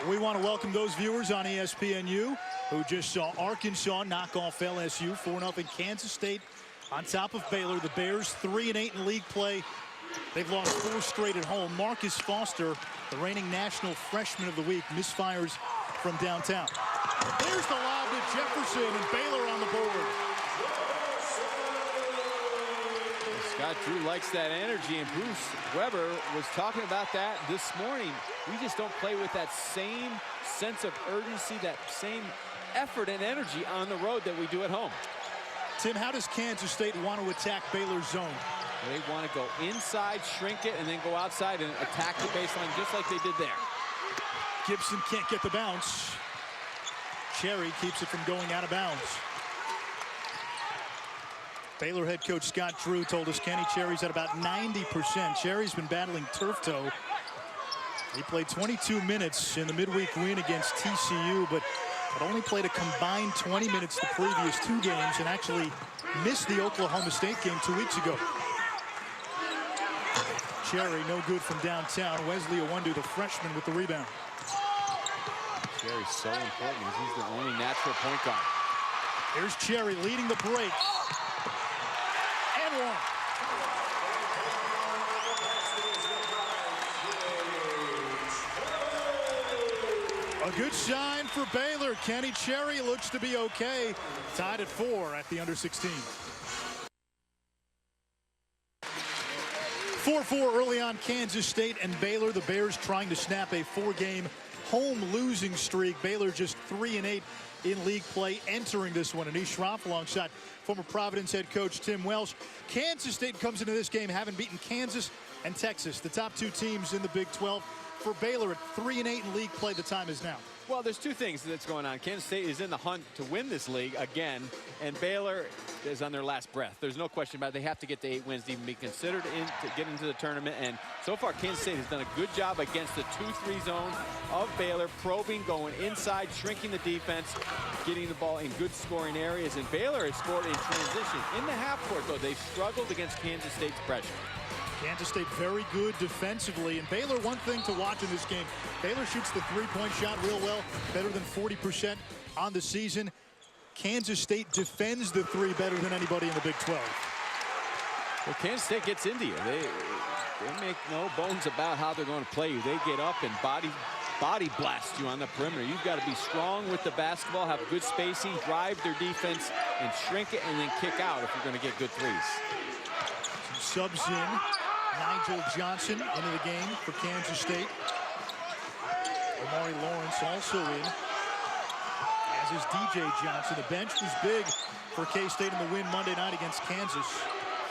We want to welcome those viewers on ESPNU who just saw Arkansas knock off LSU 4-0. Kansas State on top of Baylor. The Bears 3-8 in league play. They've lost 4 straight at home. Marcus Foster, the reigning National Freshman of the Week, misfires from downtown. There's the lob to Jefferson, and Baylor on the board. Scott Drew likes that energy, and Bruce Weber was talking about that this morning. We just don't play with that same sense of urgency, that same effort and energy on the road that we do at home. Tim, how does Kansas State want to attack Baylor's zone? They want to go inside, shrink it, and then go outside and attack the baseline just like they did there. Gipson can't get the bounce. Cherry keeps it from going out of bounds. Baylor head coach Scott Drew told us Kenny Cherry's at about 90%. Cherry's been battling turf toe. He played 22 minutes in the midweek win against TCU, but only played a combined 20 minutes the previous 2 games and actually missed the Oklahoma State game 2 weeks ago. Cherry no good from downtown. Wesley Owundu, the freshman, with the rebound. Cherry's so important because he's the only natural point guard. Here's Cherry leading the break. And one. A good sign for Baylor. Kenny Cherry looks to be okay. Tied at 4 at the under-16. 4-4 early on Kansas State and Baylor. The Bears trying to snap a 4-game home losing streak. Baylor just 3-8 in league play entering this one. Anish Shroff alongside former Providence head coach Tim Welsh. Kansas State comes into this game having beaten Kansas and Texas, the top 2 teams in the Big 12. For Baylor at 3-8 in league play, the time is now. Well, there's 2 things that's going on. Kansas State is in the hunt to win this league again, and Baylor is on their last breath. There's no question about it. They have to get to 8 wins to even be considered to get into the tournament. And so far, Kansas State has done a good job against the 2-3 zone of Baylor, probing, going inside, shrinking the defense, getting the ball in good scoring areas. And Baylor has scored in transition. In the half court, though, they've struggled against Kansas State's pressure. Kansas State very good defensively, and Baylor, one thing to watch in this game, Baylor shoots the 3-point shot real well, better than 40% on the season. Kansas State defends the 3 better than anybody in the Big 12. Well, Kansas State gets into you. They make no bones about how they're going to play you. They get up and body blast you on the perimeter. You've got to be strong with the basketball, have good spacing, drive their defense, and shrink it, and then kick out if you're going to get good threes. Some subs in. Nigel Johnson into the game for Kansas State. Omari Lawrence also in, as is DJ Johnson. The bench was big for K-State in the win Monday night against Kansas.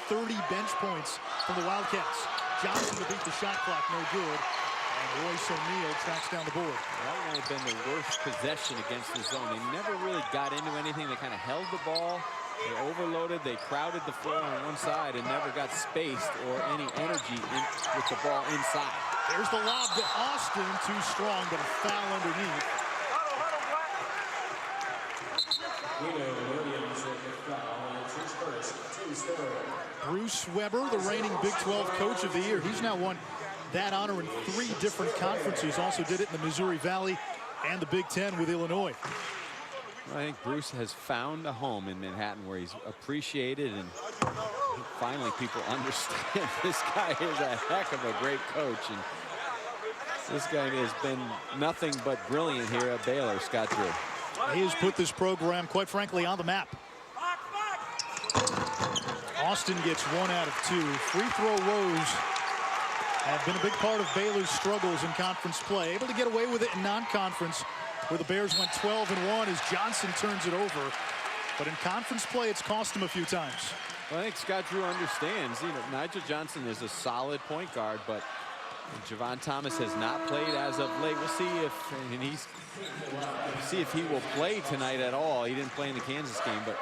30 bench points from the Wildcats. Johnson to beat the shot clock, no good. And Royce O'Neal tracks down the board. That might have been the worst possession against the zone. They never really got into anything. They kind of held the ball. They overloaded, they crowded the floor on one side and never got spaced or any energy with the ball inside. There's the lob to Austin, too strong, but a foul underneath. Bruce Weber, the reigning Big 12 Coach of the Year. He's now won that honor in 3 different conferences. Also did it in the Missouri Valley and the Big 10 with Illinois. I think Bruce has found a home in Manhattan where he's appreciated, and finally people understand this guy is a heck of a great coach, and this guy has been nothing but brilliant here at Baylor, Scott Drew. He has put this program, quite frankly, on the map. Austin gets 1 out of 2. Free throw woes have been a big part of Baylor's struggles in conference play. Able to get away with it in non-conference, where the Bears went 12-1 as Johnson turns it over. But in conference play, it's cost him a few times. Well, I think Scott Drew understands. You know, Nigel Johnson is a solid point guard, but Javon Thomas has not played as of late. We'll see if he will play tonight at all. He didn't play in the Kansas game, but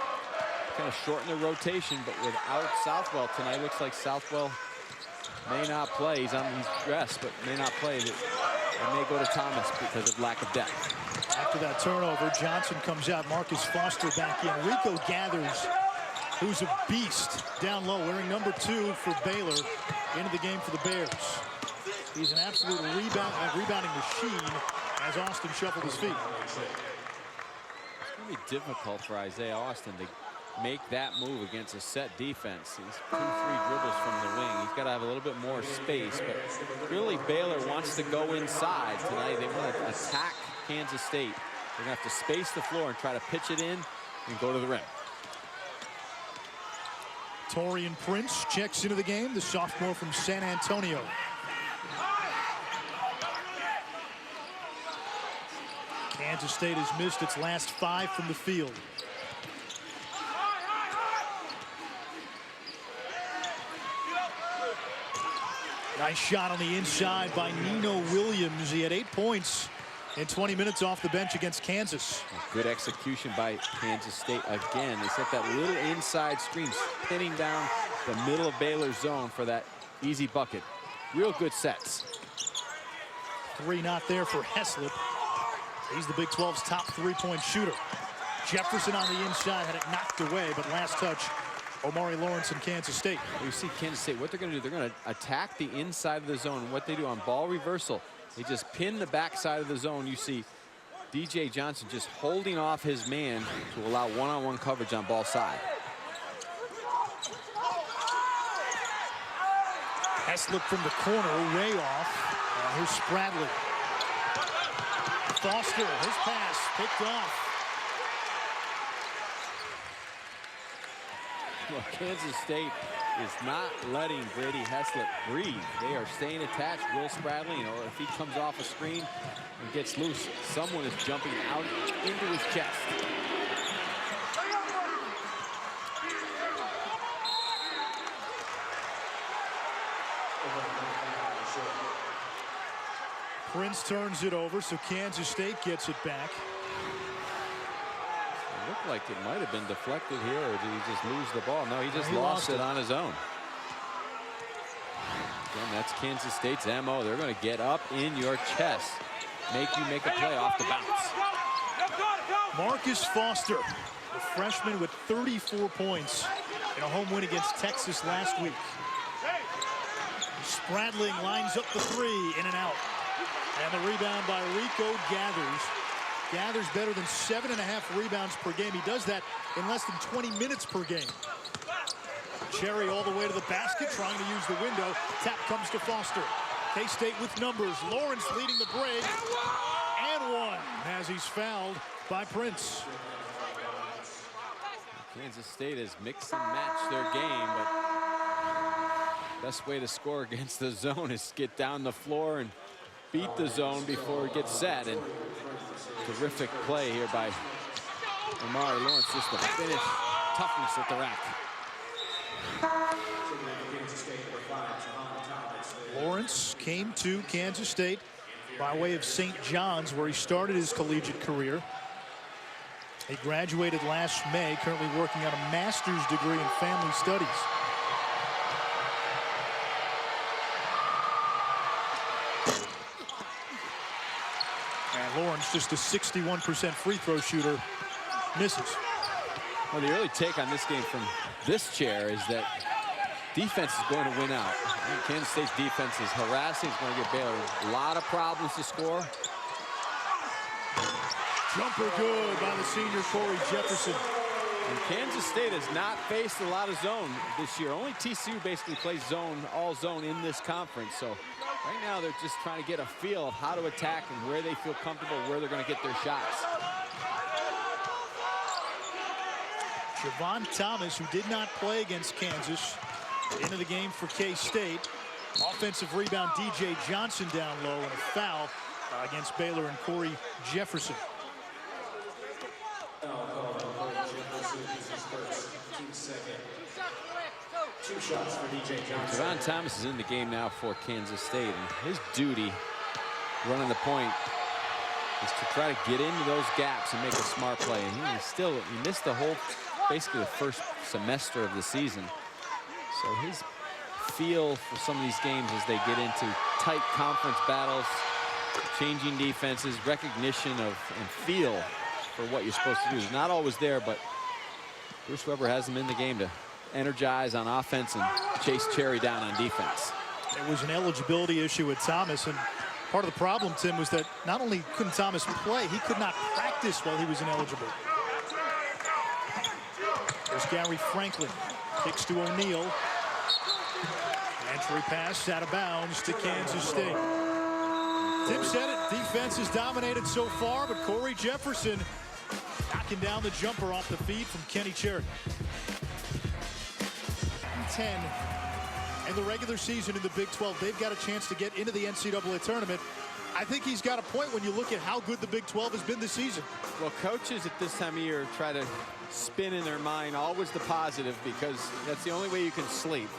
kind of shorten the rotation. But without Southwell tonight, looks like Southwell may not play. He's dressed, but may not play. It may go to Thomas because of lack of depth. After that turnover, Johnson comes out. Marcus Foster back in. Rico Gathers, who's a beast down low, wearing number 2 for Baylor, into the game for the Bears. He's an absolute rebounding machine as Austin shuffled his feet. It's going to be difficult for Isaiah Austin to make that move against a set defense. He's 2-3 dribbles from the wing. He's got to have a little bit more space, but really Baylor wants to go inside tonight. They want to attack Kansas State. They're going to have to space the floor and try to pitch it in and go to the rim. Taurean Prince checks into the game, the sophomore from San Antonio. Kansas State has missed its last 5 from the field. Nice shot on the inside by Nino Williams. He had 8 points in 20 minutes off the bench against Kansas. Good execution by Kansas State again. They set that little inside screen, pinning down the middle of Baylor's zone for that easy bucket. Real good sets. 3 not there for Heslip. He's the Big 12's top 3-point shooter. Jefferson on the inside had it knocked away, but last touch, Omari Lawrence in Kansas State. You see Kansas State, what they're going to do, they're going to attack the inside of the zone. What they do on ball reversal, they just pin the backside of the zone. You see DJ Johnson just holding off his man to allow one-on-one coverage on ball side. Heslip from the corner, way off. Here's Spradley. Foster, his pass picked off. Well, Kansas State is not letting Brady Heslip breathe. They are staying attached. Will Spradley, you know, if he comes off a screen and gets loose, someone is jumping out into his chest. Prince turns it over, so Kansas State gets it back. It looked like it might have been deflected here, or did he just lose the ball? No, he just lost it on his own. Again, that's Kansas State's MO. They're going to get up in your chest, make you make a play off the bounce. Marcus Foster, the freshman with 34 points in a home win against Texas last week. Spradling lines up the 3, in and out. And the rebound by Rico Gathers. Gathers better than 7.5 rebounds per game. He does that in less than 20 minutes per game. Cherry all the way to the basket, trying to use the window. Tap comes to Foster. K-State with numbers. Lawrence leading the break. And one as he's fouled by Prince. Kansas State has mixed and matched their game, but best way to score against the zone is get down the floor and beat the zone before it gets set. And terrific play here by Omari Lawrence, just to finish toughness at the rack. Lawrence came to Kansas State by way of St. John's, where he started his collegiate career. He graduated last May, currently working on a master's degree in family studies. And Lawrence, just a 61% free throw shooter, misses. Well, the early take on this game from this chair is that defense is going to win out. I think Kansas State's defense is harassing. It's going to give Baylor a lot of problems to score. Jumper good by the senior Corey Jefferson. And Kansas State has not faced a lot of zone this year. Only TCU basically plays zone, all zone in this conference. So right now they're just trying to get a feel of how to attack and where they feel comfortable, where they're going to get their shots. Javon Thomas, who did not play against Kansas, into the game for K-State. Offensive rebound, DJ Johnson down low, and a foul against Baylor and Corey Jefferson. Javon Thomas is in the game now for Kansas State, and his duty running the point is to try to get into those gaps and make a smart play. And he missed the whole, basically the first semester of the season. So his feel for some of these games as they get into tight conference battles, changing defenses, recognition of and feel for what you're supposed to do is not always there, but Bruce Weber has him in the game to energize on offense and chase Cherry down on defense. It was an eligibility issue with Thomas, and part of the problem, Tim, was that not only couldn't Thomas play, he could not practice while he was ineligible. There's Gary Franklin, kicks to O'Neal. Entry pass out of bounds to Kansas State. Tim said it, defense has dominated so far, but Corey Jefferson knocking down the jumper off the feed from Kenny Cherry. 10 in the regular season in the Big 12. They've got a chance to get into the NCAA tournament. I think he's got a point when you look at how good the Big 12 has been this season. Well, coaches at this time of year try to spin in their mind always the positive, because that's the only way you can sleep.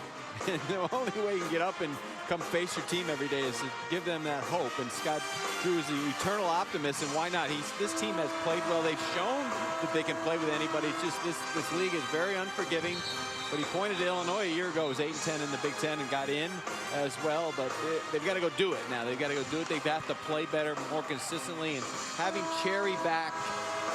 And the only way you can get up and come face your team every day is to give them that hope. And Scott Drew is the eternal optimist, and why not? This team has played well. They've shown that they can play with anybody. It's just this league is very unforgiving. But he pointed to Illinois a year ago. It was 8-10 in the Big Ten and got in as well. But they've got to go do it now. They've got to go do it. They have to play better, more consistently. And having Cherry back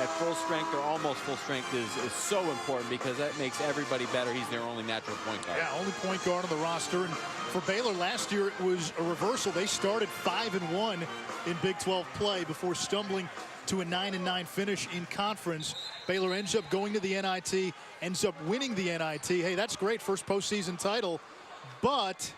at full strength or almost full strength is so important, because that makes everybody better. He's their only natural point guard. Yeah, only point guard on the roster. And for Baylor last year, it was a reversal. They started 5-1 in Big 12 play before stumbling to a 9-9 finish in conference. Baylor ends up going to the NIT, ends up winning the NIT. Hey, that's great, first postseason title, but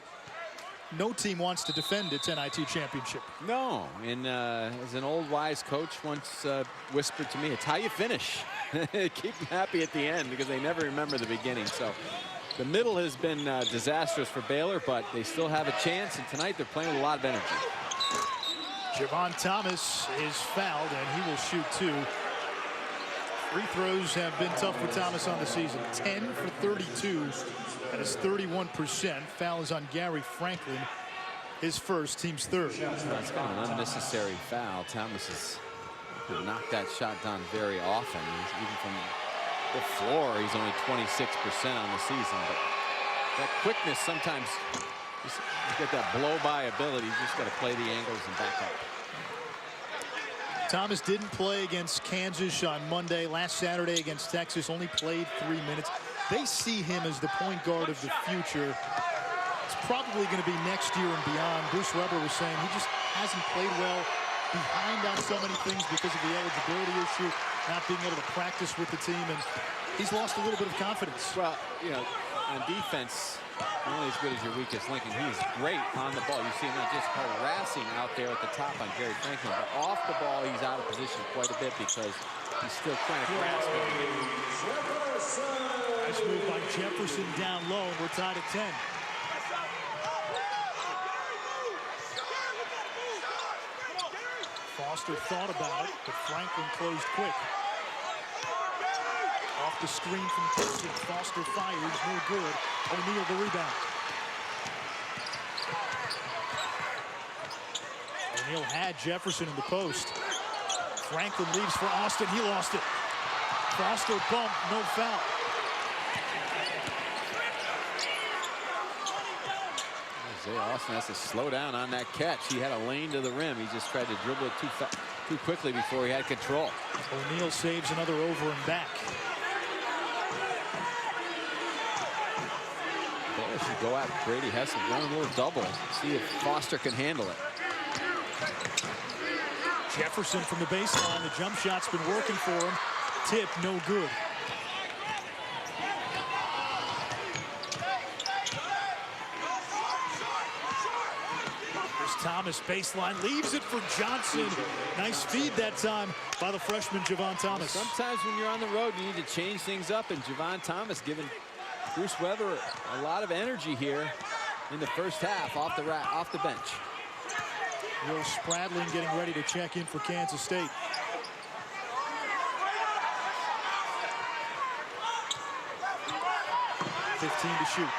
no team wants to defend its NIT championship. No, and as an old wise coach once whispered to me, it's how you finish. Keep them happy at the end, because they never remember the beginning. So the middle has been disastrous for Baylor, but they still have a chance, and tonight they're playing with a lot of energy. Javon Thomas is fouled, and he will shoot 2. Free throws have been tough for Thomas on the season. 10 for 32. That is 31%. Foul is on Gary Franklin, his first, team's third. That's kind of an unnecessary foul. Thomas has knocked that shot down very often. Even from the floor, he's only 26% on the season. But that quickness sometimes, just get that blow-by ability. You just got to play the angles and back up. Thomas didn't play against Kansas on Monday. Last Saturday against Texas, only played 3 minutes. They see him as the point guard of the future. It's probably going to be next year and beyond. Bruce Weber was saying he just hasn't played well, behind on so many things because of the eligibility issue, not being able to practice with the team, and he's lost a little bit of confidence. Well, you know, on defense, only as good as your weakest link, and he's great on the ball. You see him not just harassing out there at the top on Gary Franklin, but off the ball he's out of position quite a bit because he's still trying to grasp it. Nice move by Jefferson down low, and we're tied at 10. Foster thought about it, but Franklin closed quick. Off the screen from Gipson. Foster fires, no good. O'Neal the rebound. O'Neal had Jefferson in the post. Franklin leaves for Austin. He lost it. Foster bumped, no foul. Austin has to slow down on that catch. He had a lane to the rim. He just tried to dribble it too quickly before he had control. O'Neal saves another over and back. Baylor should go out. Brady has to run a little double. See if Foster can handle it. Jefferson from the baseline. The jump shot's been working for him. Tip, no good. Thomas baseline, leaves it for Johnson. Nice feed that time by the freshman Javon Thomas. Sometimes when you're on the road, you need to change things up, and Javon Thomas giving Bruce Weber a lot of energy here in the first half off the bench. Will Spradlin getting ready to check in for Kansas State. .15 to shoot.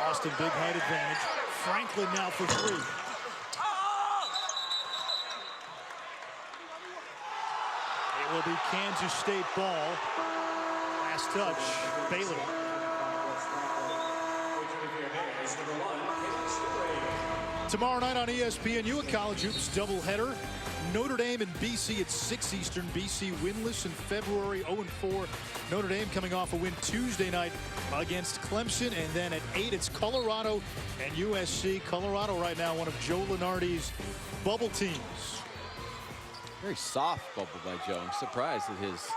Austin, big height advantage. Franklin now for 3. It will be Kansas State ball. Last touch, Baylor. Tomorrow night on ESPNU, a college hoops doubleheader. Notre Dame and BC at 6 Eastern. BC winless in February, 0-4. Notre Dame coming off a win Tuesday night against Clemson. And then at 8, it's Colorado and USC. Colorado right now one of Joe Lunardi's bubble teams. Very soft bubble by Joe. I'm surprised at his...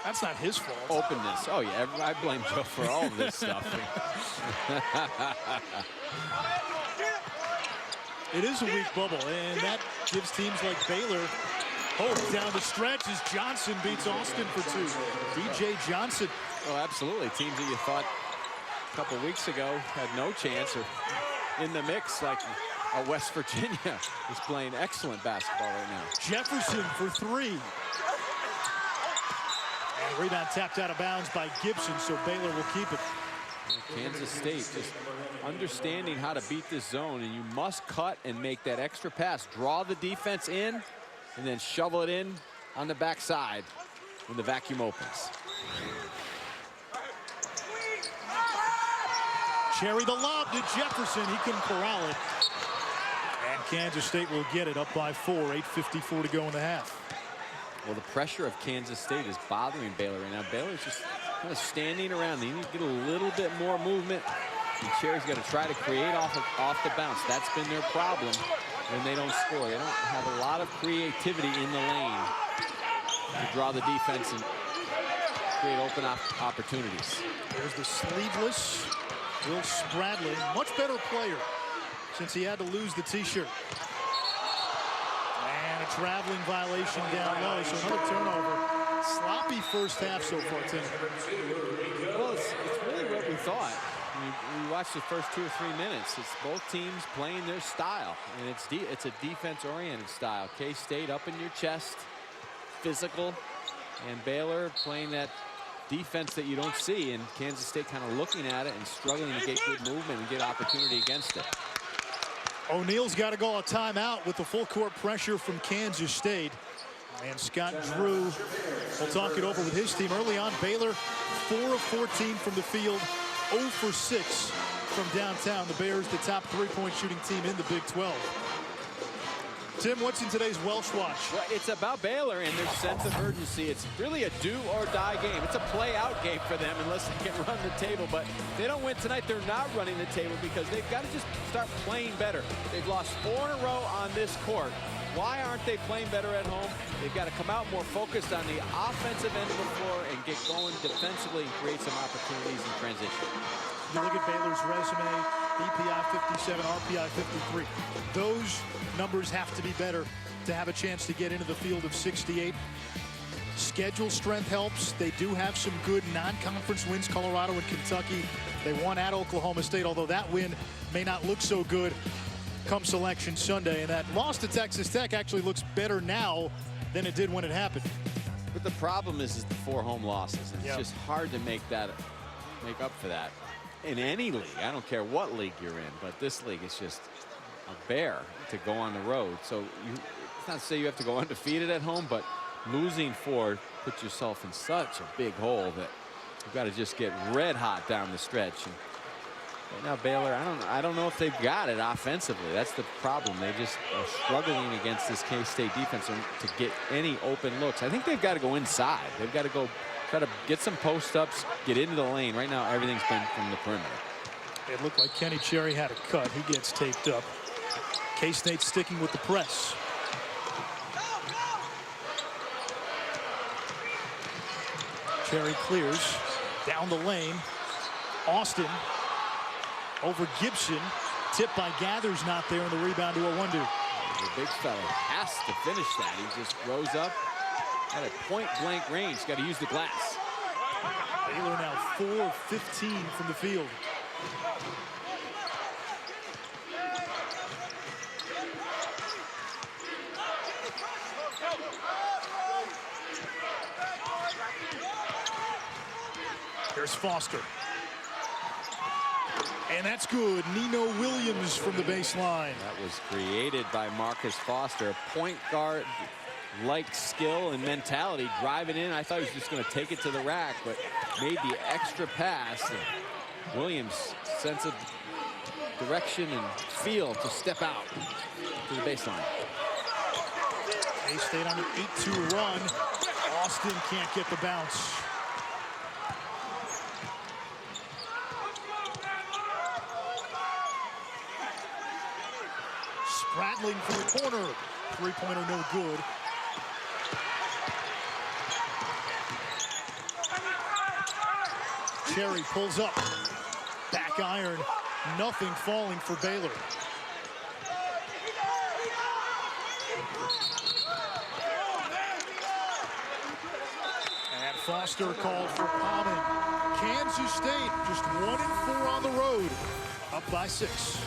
That's not his fault. Openness. Oh, yeah. I blame Joe for all of this stuff. It is a weak bubble, and that gives teams like Baylor hope down the stretch as Johnson beats Austin for 2. DJ Johnson. Oh, absolutely. Teams that you thought a couple weeks ago had no chance are in the mix, like West Virginia is playing excellent basketball right now. Jefferson for 3. And rebound tapped out of bounds by Gipson, so Baylor will keep it. Kansas State just understanding how to beat this zone, and you must cut and make that extra pass. Draw the defense in, and then shovel it in on the backside when the vacuum opens. Cherry the lob to Jefferson. He couldn't corral it. And Kansas State will get it up by 4. 8:54 to go in the half. Well, the pressure of Kansas State is bothering Baylor right now. Baylor's just kind of standing around. They need to get a little bit more movement. And Cherry's got to try to create off the bounce. That's been their problem when they don't score. They don't have a lot of creativity in the lane to draw the defense and create open opportunities. There's the sleeveless Will Spradlin. Much better player since he had to lose the T-shirt. And a traveling violation down low, so another turnover. Sloppy first half so far, Tim. Well, it's really what we thought. We watched the first 2 or 3 minutes. It's both teams playing their style, and it's a defense-oriented style. K-State up in your chest, physical, and Baylor playing that defense that you don't see, and Kansas State kind of looking at it and struggling to get good movement and get opportunity against it. O'Neal's got to go a timeout with the full court pressure from Kansas State. And Scott Drew will talk it over with his team. Early on, Baylor 4 of 14 from the field, 0 for 6 from downtown. The Bears, the top 3-point shooting team in the Big 12. Tim, what's in today's Welsh Watch? Well, it's about Baylor and their sense of urgency. It's really a do-or-die game. It's a play-out game for them unless they can run the table. But if they don't win tonight, they're not running the table because they've got to just start playing better. They've lost 4 in a row on this court. Why aren't they playing better at home? They've got to come out more focused on the offensive end of the floor and get going defensively and create some opportunities in transition. You look at Baylor's resume, EPI 57, RPI 53. Those numbers have to be better to have a chance to get into the field of 68. Schedule strength helps. They do have some good non-conference wins, Colorado and Kentucky. They won at Oklahoma State, although that win may not look so good come Selection Sunday. And that loss to Texas Tech actually looks better now than it did when it happened. But the problem is the 4 home losses. It's just hard to make up for that in any league. I don't care what league you're in, but this league is just a bear to go on the road. So it's not to say you have to go undefeated at home, but losing 4 puts yourself in such a big hole that you've got to just get red hot down the stretch. And right now, Baylor, I don't know if they've got it offensively. That's the problem. They just are struggling against this K-State defense to get any open looks. I think they've got to go inside. They've got to go try to get some post-ups, get into the lane. Right now, everything's been from the perimeter. It looked like Kenny Cherry had a cut. He gets taped up. K-State sticking with the press. Cherry clears down the lane. Austin over Gipson. Tip by Gathers not there, and the rebound to Owundu. The big fella has to finish that. He just rose up at a point-blank range. Got to use the glass. Baylor now 4 of 15 from the field. Here's Foster. And that's good. Nino Williams from the baseline. That was created by Marcus Foster. A point guard like skill and mentality driving in. I thought he was just going to take it to the rack, but made the extra pass. And Williams' sense of direction and feel to step out to the baseline. K-State on an 8-2 run. Austin can't get the bounce. Sprattling from the corner. Three-pointer no good. Cherry pulls up. Back iron. Nothing falling for Baylor. And Foster called for Palmer. Kansas State just 1-4 on the road. Up by 6.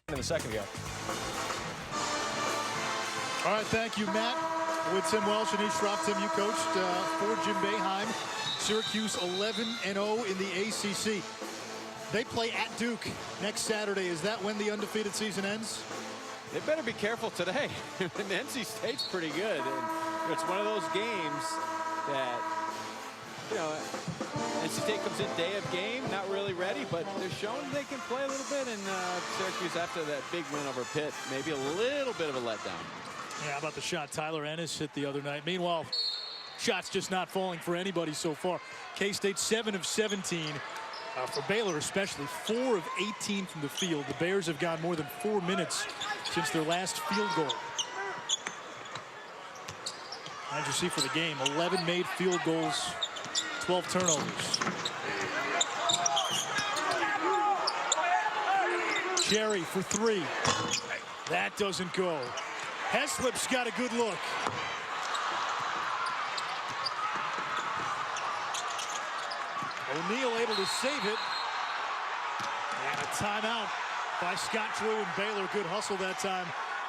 In the second half. All right, thank you, Matt. With Tim Welsh and East Rock. Tim, you coached for Jim Boeheim. Syracuse 11-0 in the ACC. They play at Duke next Saturday. Is that when the undefeated season ends? They better be careful today. NC State's pretty good. And it's one of those games that, you know, NC State comes in day of game, not really ready, but they're showing they can play a little bit. And Syracuse, after that big win over Pitt, maybe a little bit of a letdown. Yeah, how about the shot Tyler Ennis hit the other night? Meanwhile, shots just not falling for anybody so far. K-State 7 of 17. For Baylor especially, 4 of 18 from the field. The Bears have gone more than 4 minutes since their last field goal. As you see for the game, 11 made field goals, 12 turnovers. Cherry for 3. That doesn't go. Heslip's got a good look. O'Neal able to save it. And a timeout by Scott Drew and Baylor. Good hustle that time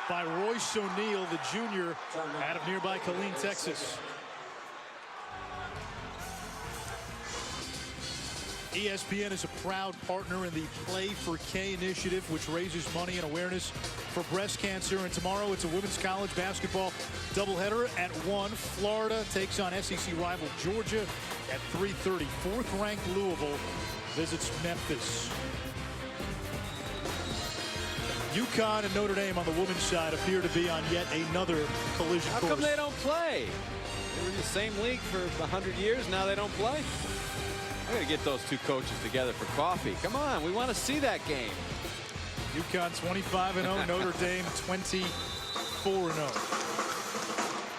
by Royce O'Neal, the junior, out of nearby Killeen, Texas. ESPN is a proud partner in the Play for K initiative, which raises money and awareness for breast cancer. And tomorrow it's a women's college basketball doubleheader at 1. Florida takes on SEC rival Georgia at 3:30. 4th-ranked Louisville visits Memphis. UConn and Notre Dame on the women's side appear to be on yet another collision course. How come they don't play? They were in the same league for 100 years. Now they don't play. I got to get those two coaches together for coffee. Come on, we want to see that game. UConn 25-0, Notre Dame 24-0.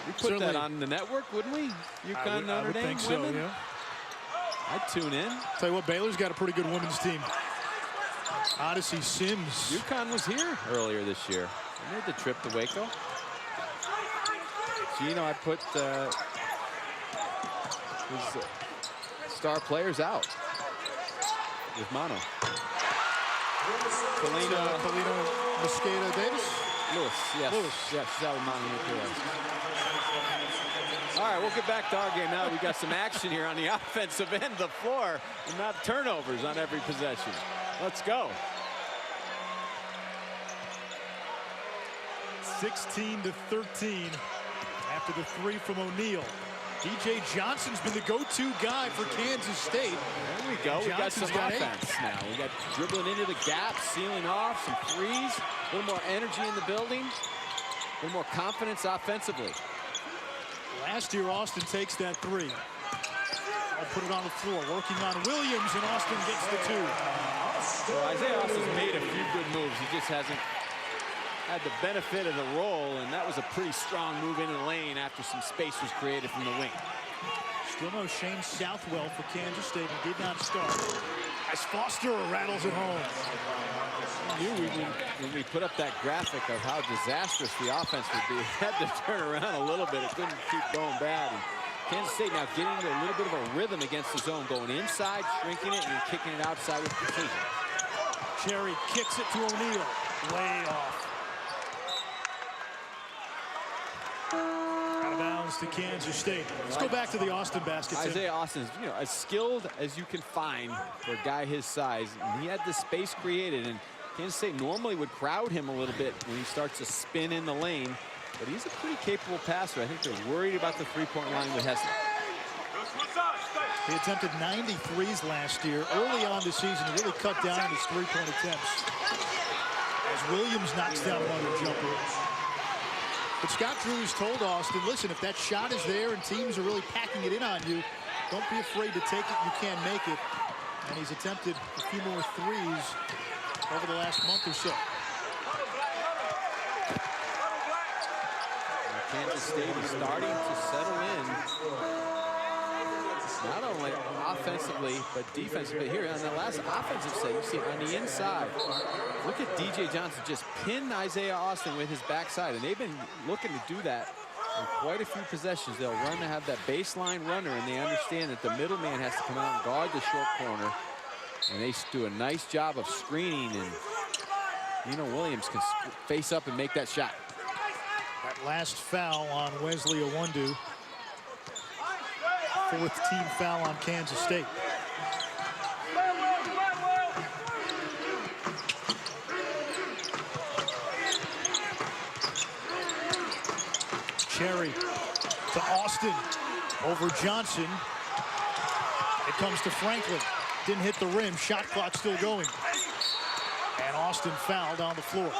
We put that on the network, wouldn't we? UConn, Notre Dame, think women? so, yeah. I'd tune in. Tell you what, Baylor's got a pretty good women's team. Odyssey Sims. UConn was here earlier this year. They made the trip to Waco. So, you know, I put his star players out with mono. Kalina Mosqueda Davis? Lewis, yes. Lewis. Yes, she's out with mono. All right, we'll get back to our game now. We got some action here on the offensive end of the floor and not turnovers on every possession. Let's go. 16-13 after the 3 from O'Neal. DJ Johnson's been the go-to guy for Kansas State. There we go. We got some offense now. We got dribbling into the gap, sealing off, some threes, a little more energy in the building, a little more confidence offensively. Last year, Austin takes that 3. I'll put it on the floor, working on Williams, and Austin gets the 2. Well, Isaiah Austin's made a few good moves. He just hasn't had the benefit of the roll, and that was a pretty strong move into the lane after some space was created from the wing. Still no Shane Southwell for Kansas State. He did not start. As Foster rattles it home. When we put up that graphic of how disastrous the offense would be, it had to turn around a little bit. It couldn't keep going bad. And Kansas State now getting into a little bit of a rhythm against the zone, going inside, shrinking it, and then kicking it outside with precision. Cherry kicks it to O'Neal. Way off. Out of bounds to Kansas State. Let's go back to the Austin basket. Isaiah Austin's, you know, as skilled as you can find for a guy his size. And he had the space created, and Kansas State normally would crowd him a little bit when he starts to spin in the lane. But he's a pretty capable passer. I think they're worried about the three-point line with Heslip. He attempted 93s last year. Early on this season, he really cut down on his three-point attempts. As Williams knocks down another jumper. But Scott Drew has told Austin, listen, if that shot is there and teams are really packing it in on you, don't be afraid to take it. You can make it. And he's attempted a few more threes over the last month or so. Kansas State is starting to settle in, not only offensively, but defensively. Here on the last offensive set, you see on the inside, look at DJ Johnson just pin Isaiah Austin with his backside, and they've been looking to do that in quite a few possessions. They'll run to have that baseline runner, and they understand that the middleman has to come out and guard the short corner, and they do a nice job of screening, and Williams can face up and make that shot. That last foul on Wesley Owundu. Fourth team foul on Kansas State. Cherry to Austin over Johnson. It comes to Franklin. Didn't hit the rim. Shot clock still going. And Austin fouled on the floor.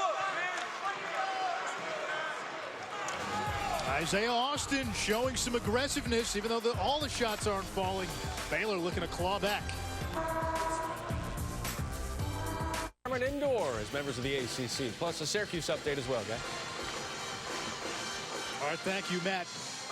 Isaiah Austin showing some aggressiveness, even though all the shots aren't falling. Baylor looking to claw back. Indoor as members of the ACC, plus a Syracuse update as well, guys. All right, thank you, Matt.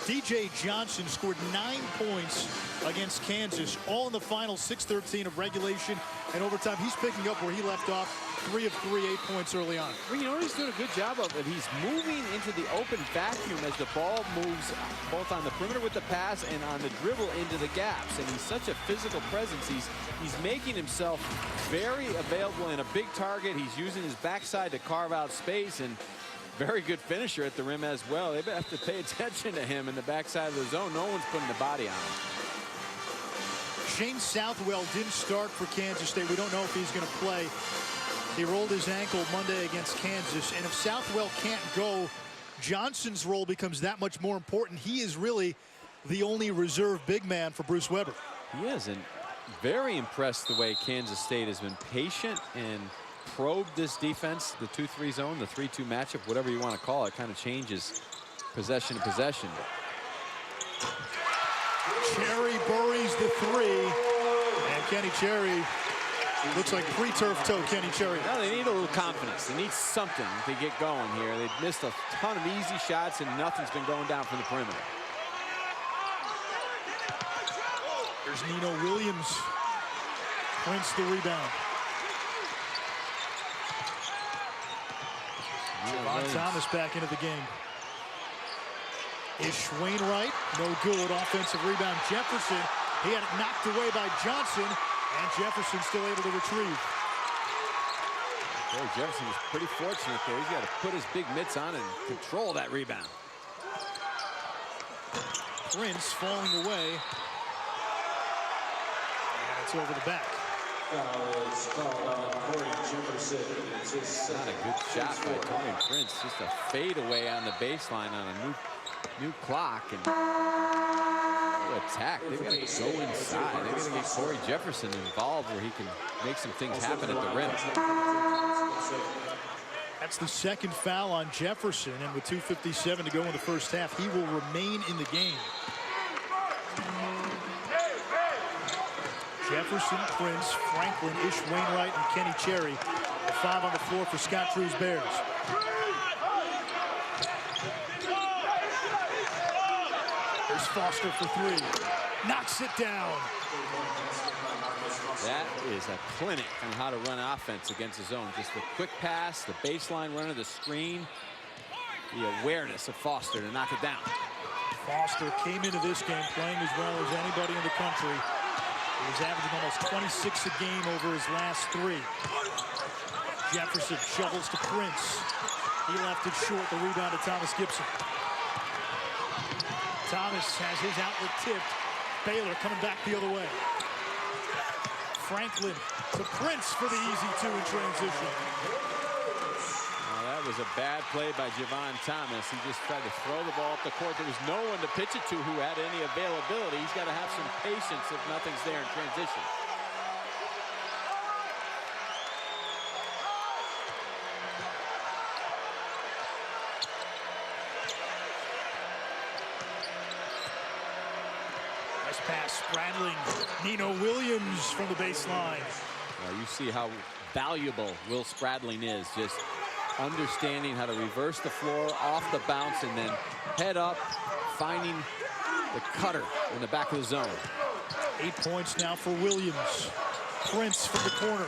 DJ Johnson scored 9 points against Kansas, all in the final 6:13 of regulation and overtime. He's picking up where he left off. 3 of 3, 8 points early on. Well, you know what he's doing a good job of? He's moving into the open vacuum as the ball moves both on the perimeter with the pass and on the dribble into the gaps. And he's such a physical presence. He's making himself very available in a big target. He's using his backside to carve out space, and very good finisher at the rim as well. They have to pay attention to him in the backside of the zone. No one's putting the body on him. Shane Southwell didn't start for Kansas State. We don't know if he's going to play. He rolled his ankle Monday against Kansas, and if Southwell can't go, Johnson's role becomes that much more important. He is really the only reserve big man for Bruce Weber. He is, and very impressed the way Kansas State has been patient and probed this defense, the 2-3 zone, the 3-2 matchup, whatever you want to call it, kind of changes possession to possession. Cherry buries the 3, and Kenny Cherry looks like pre-turf toe Kenny Cherry. Well, they need a little confidence. They need something to get going here. They've missed a ton of easy shots, and nothing's been going down from the perimeter. There's Nino Williams. Prince the rebound. Javon Thomas back into the game. Ish Wainwright, no good. Offensive rebound. Jefferson, he had it knocked away by Johnson, and Jefferson still able to retrieve. Boy, Jefferson was pretty fortunate there. He's got to put his big mitts on and control that rebound. Prince falling away. And it's over the back. Not a good shot by Tony Prince. Just a fadeaway on the baseline on a new clock. And attack. They've got to go inside. They've got to get Corey Jefferson involved where he can make some things happen at the rim. That's the second foul on Jefferson, and with 2:57 to go in the first half, he will remain in the game. Jefferson, Prince, Franklin, Ish Wainwright, and Kenny Cherry. The 5 on the floor for Scott Drew's Bears. There's Foster for 3. Knocks it down. That is a clinic on how to run offense against the zone. Just the quick pass, the baseline runner, the screen, the awareness of Foster to knock it down. Foster came into this game playing as well as anybody in the country. He was averaging almost 26 a game over his last 3. Jefferson shovels to Prince. He left it short. The rebound to Thomas Gipson. Thomas has his outlet tipped. Baylor coming back the other way. Franklin to Prince for the easy 2 in transition. Well, that was was a bad play by Javon Thomas. He just tried to throw the ball up the court. There was no one to pitch it to who had any availability. He's got to have some patience if nothing's there in transition. Nice pass, Spradling. Nino Williams from the baseline. You see how valuable Will Spradling is, just understanding how to reverse the floor off the bounce and then head up, finding the cutter in the back of the zone. 8 points now for Williams. Prince from the corner.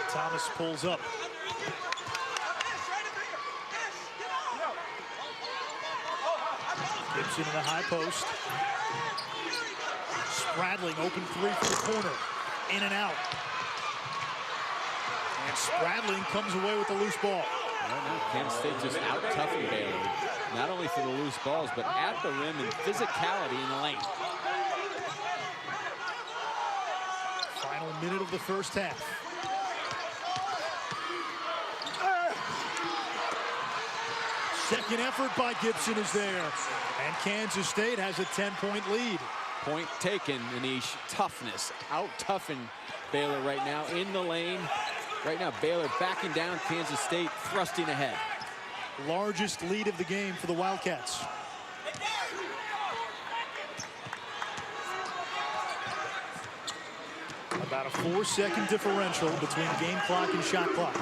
Thomas pulls up. Gipson in the high post. Spradling open three from the corner. In and out. And Spradling comes away with the loose ball. Kansas State just out-toughing Baylor, not only for the loose balls, but at the rim and physicality in the lane. Final minute of the first half. Second effort by Gipson is there. And Kansas State has a 10-point lead. Point taken, Anish. Toughness. Out-toughing Baylor right now in the lane. Right now, Baylor backing down, Kansas State thrusting ahead. Largest lead of the game for the Wildcats. About a 4-second differential between game clock and shot clock.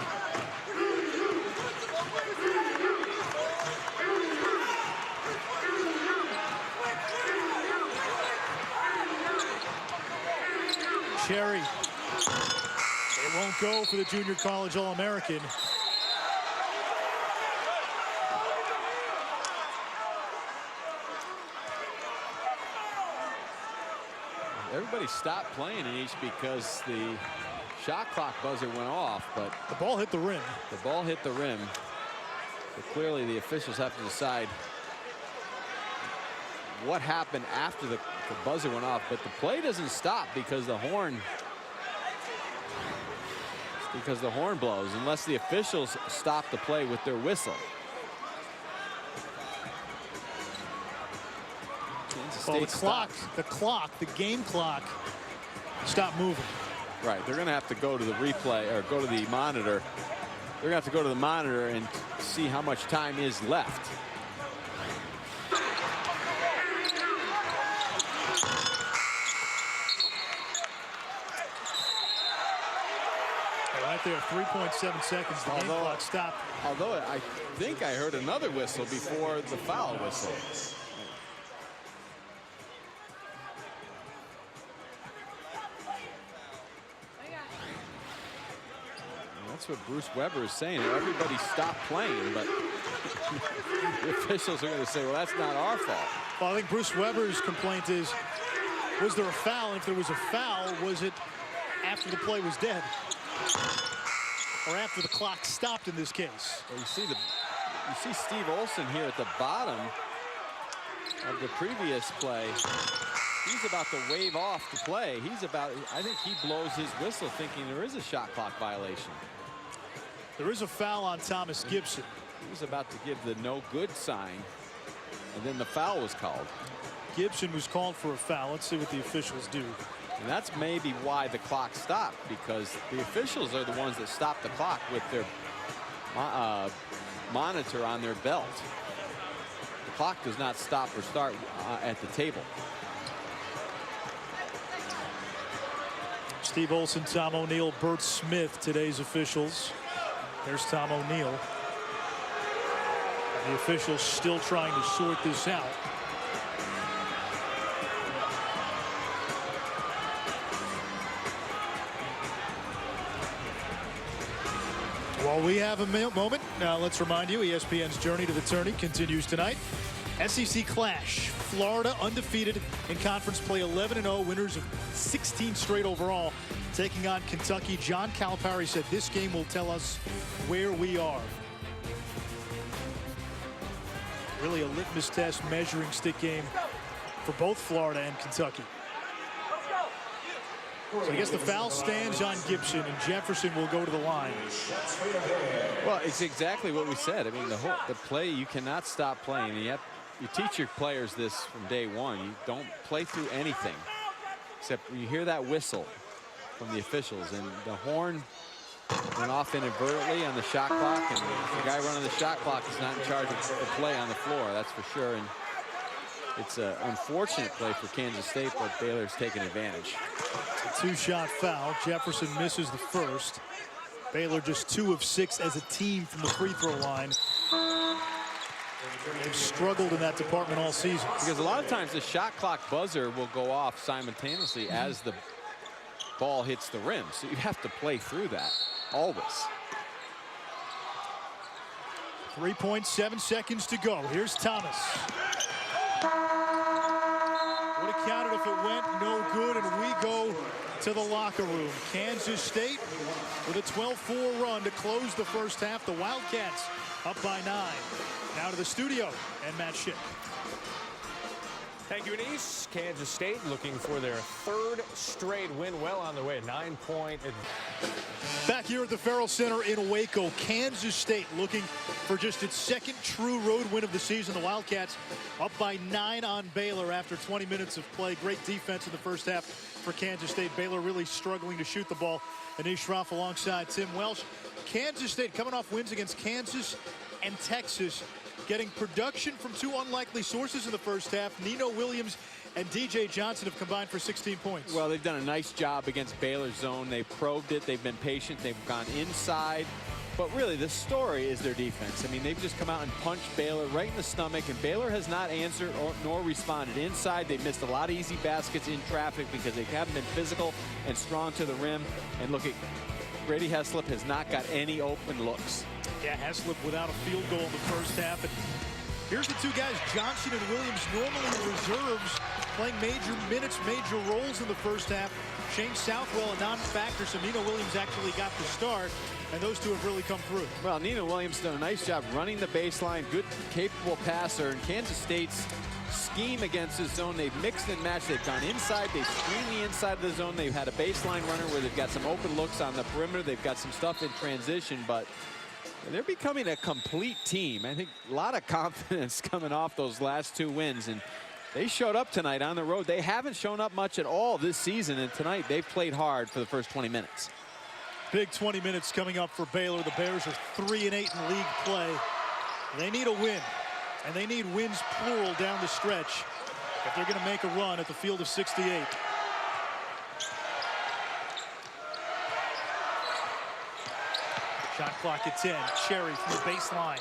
Cherry. It won't go for the junior college All-American. Everybody stopped playing in each because the shot clock buzzer went off, but the ball hit the rim. The ball hit the rim. But clearly the officials have to decide what happened after the buzzer went off. But the play doesn't stop because the horn blows, unless the officials stop the play with their whistle. Well, the game clock stopped moving. Right, they're going to have to go to the replay or go to the monitor. They're going to have to go to the monitor and see how much time is left. Right there, 3.7 seconds. The game clock stopped. Although I think I heard another whistle before the foul whistle. That's what Bruce Weber is saying. Everybody stopped playing, but the officials are going to say, well, that's not our fault. Well, I think Bruce Weber's complaint is, was there a foul? And if there was a foul, was it after the play was dead? Or after the clock stopped in this case? Well, you see Steve Olson here at the bottom of the previous play. He's about to wave off the play. I think he blows his whistle thinking there is a shot clock violation. There is a foul on Thomas Gipson. He was about to give the no good sign, and then the foul was called. Gipson was called for a foul. Let's see what the officials do. And that's maybe why the clock stopped, because the officials are the ones that stop the clock with their monitor on their belt. The clock does not stop or start at the table. Steve Olson, Tom O'Neill, Bert Smith, today's officials. There's Tom O'Neill. The officials still trying to sort this out. Well, we have a moment. Now, let's remind you, ESPN's journey to the tourney continues tonight. SEC Clash. Florida undefeated in conference play, 11-0, winners of 16 straight overall, taking on Kentucky. John Calipari said this game will tell us where we are. Really a litmus test, measuring stick game for both Florida and Kentucky. So I guess the foul stands on Gipson, and Jefferson will go to the line. Well, it's exactly what we said. I mean, the play, you cannot stop playing. And you teach your players this from day one. You don't play through anything except when you hear that whistle from the officials, and the horn went off inadvertently on the shot clock, and the guy running the shot clock is not in charge of the play on the floor, that's for sure. And it's an unfortunate play for Kansas State, but Baylor's taking advantage. Two-shot foul. Jefferson misses the first. Baylor just 2 of 6 as a team from the free throw line. They've struggled in that department all season. Because a lot of times the shot clock buzzer will go off simultaneously as the ball hits the rim. So you have to play through that always. 3.7 seconds to go. Here's Thomas. Would have counted if it went no good, and we go to the locker room. Kansas State with a 12-4 run to close the first half. The Wildcats up by 9. Now to the studio and Matt Schick. Thank you, Anise. Kansas State looking for their 3rd straight win, well on their way. 9-point. Back here at the Ferrell Center in Waco, Kansas State looking for just its 2nd true road win of the season. The Wildcats up by 9 on Baylor after 20 minutes of play. Great defense in the first half for Kansas State. Baylor really struggling to shoot the ball. Anish Shroff alongside Tim Welsh. Kansas State coming off wins against Kansas and Texas, getting production from 2 unlikely sources in the first half. Nino Williams and DJ Johnson have combined for 16 points. Well, they've done a nice job against Baylor's zone. They've probed it. They've been patient. They've gone inside. But really, the story is their defense. I mean, they've just come out and punched Baylor right in the stomach, and Baylor has not answered nor responded. Inside, they missed a lot of easy baskets in traffic because they haven't been physical and strong to the rim. And look at Brady Heslip has not got any open looks. Yeah, Heslip without a field goal in the first half. And here's the 2 guys, Johnson and Williams, normally reserves, playing major minutes, major roles in the first half. Shane Southwell, a non-factor, so Nino Williams actually got the start, and those 2 have really come through. Well, Nino Williams done a nice job running the baseline, good, capable passer, and Kansas State's scheme against his zone, they've mixed and matched. They've gone inside, they've screened the inside of the zone. They've had a baseline runner where they've got some open looks on the perimeter. They've got some stuff in transition, but they're becoming a complete team. I think a lot of confidence coming off those last 2 wins, and they showed up tonight on the road. They haven't shown up much at all this season, and tonight they've played hard for the first 20 minutes. Big 20 minutes coming up for Baylor. The Bears are 3-8 in league play. They need a win, and they need wins plural down the stretch if they're going to make a run at the field of 68. Shot clock at 10. Cherry from the baseline.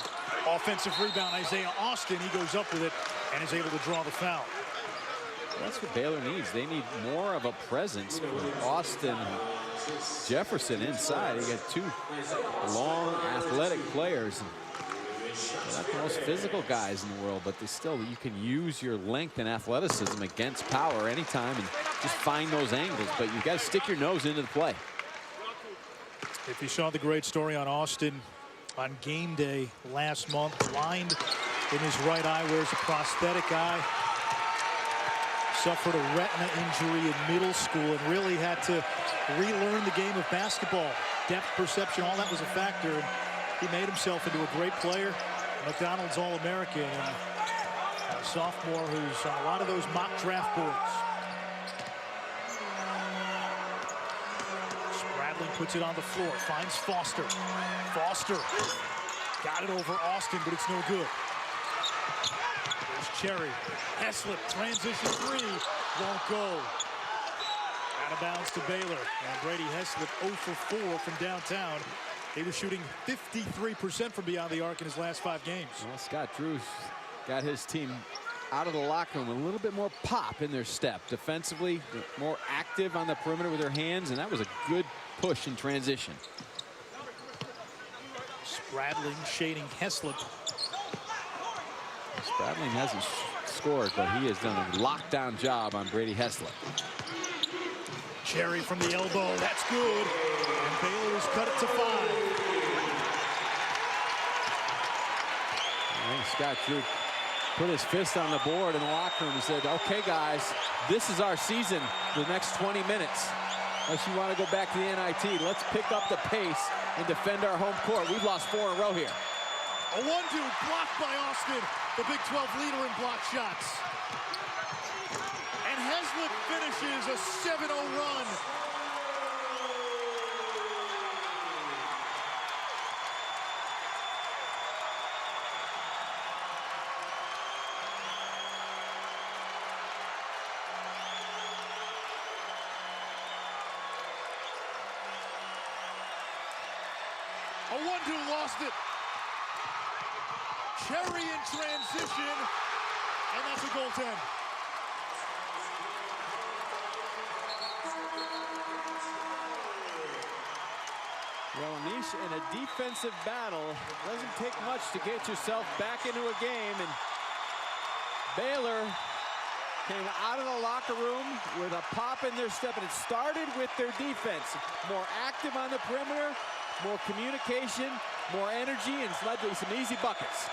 Offensive rebound, Isaiah Austin. He goes up with it and is able to draw the foul. That's what Baylor needs. They need more of a presence for Austin and Jefferson inside. They got 2 long, athletic players. They're not the most physical guys in the world, but you can use your length and athleticism against power anytime and just find those angles. But you've got to stick your nose into the play. If you saw the great story on Austin on game day last month, blind in his right eye, wears a prosthetic eye, suffered a retina injury in middle school and really had to relearn the game of basketball. Depth perception, all that was a factor. And he made himself into a great player, McDonald's All-American, and a sophomore who's on a lot of those mock draft boards. Puts it on the floor, finds Foster. Foster got it over Austin, but it's no good. There's Cherry. Heslip, transition 3, won't go. Out of bounds to Baylor. And Brady Heslip 0 for 4 from downtown. He was shooting 53% from beyond the arc in his last 5 games. Well, Scott Drew's got his team out of the locker room with a little bit more pop in their step. Defensively, more active on the perimeter with their hands, and that was a good push in transition. Spradling shading Heslip. Spradling hasn't scored, but he has done a lockdown job on Brady Heslip. Cherry from the elbow, that's good. And Baylor has cut it to 5. I think Scott Drew put his fist on the board in the locker room and said, okay, guys, this is our season the next 20 minutes. Unless you want to go back to the NIT, let's pick up the pace and defend our home court. We've lost 4 in a row here. A 1-2 blocked by Austin, the Big 12 leader in block shots. And Heslip finishes a 7-0 run. A 1-2 lost it. Cherry in transition, and that's a goaltend. Well, Anish, in a defensive battle, it doesn't take much to get yourself back into a game, and Baylor came out of the locker room with a pop in their step, and it started with their defense. More active on the perimeter, more communication, more energy, and it's led to some easy buckets.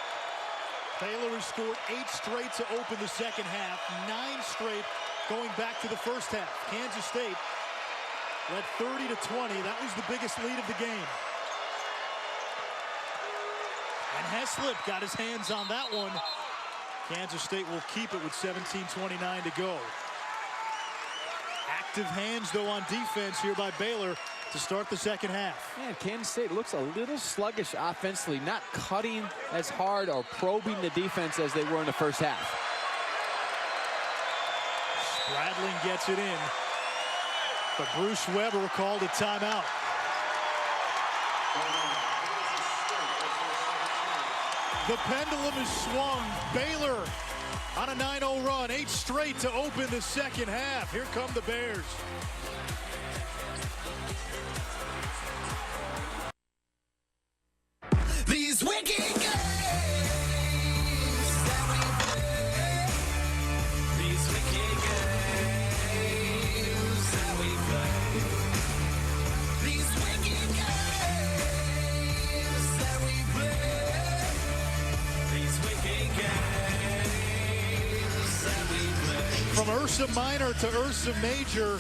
Baylor has scored 8 straight to open the second half, 9 straight going back to the first half. Kansas State led 30-20. That was the biggest lead of the game. And Heslip got his hands on that one. Kansas State will keep it with 17:29 to go. Active hands, though, on defense here by Baylor to start the second half. Man, Kansas State looks a little sluggish offensively, not cutting as hard or probing the defense as they were in the first half. Spradling gets it in, but Bruce Weber called a timeout. The pendulum is swung. Baylor on a 9-0 run, 8 straight to open the second half. Here come the Bears. These wicked games that we play. These wicked games that we play. These wicked games that we play. These wicked games that we play. From Ursa Minor to Ursa Major,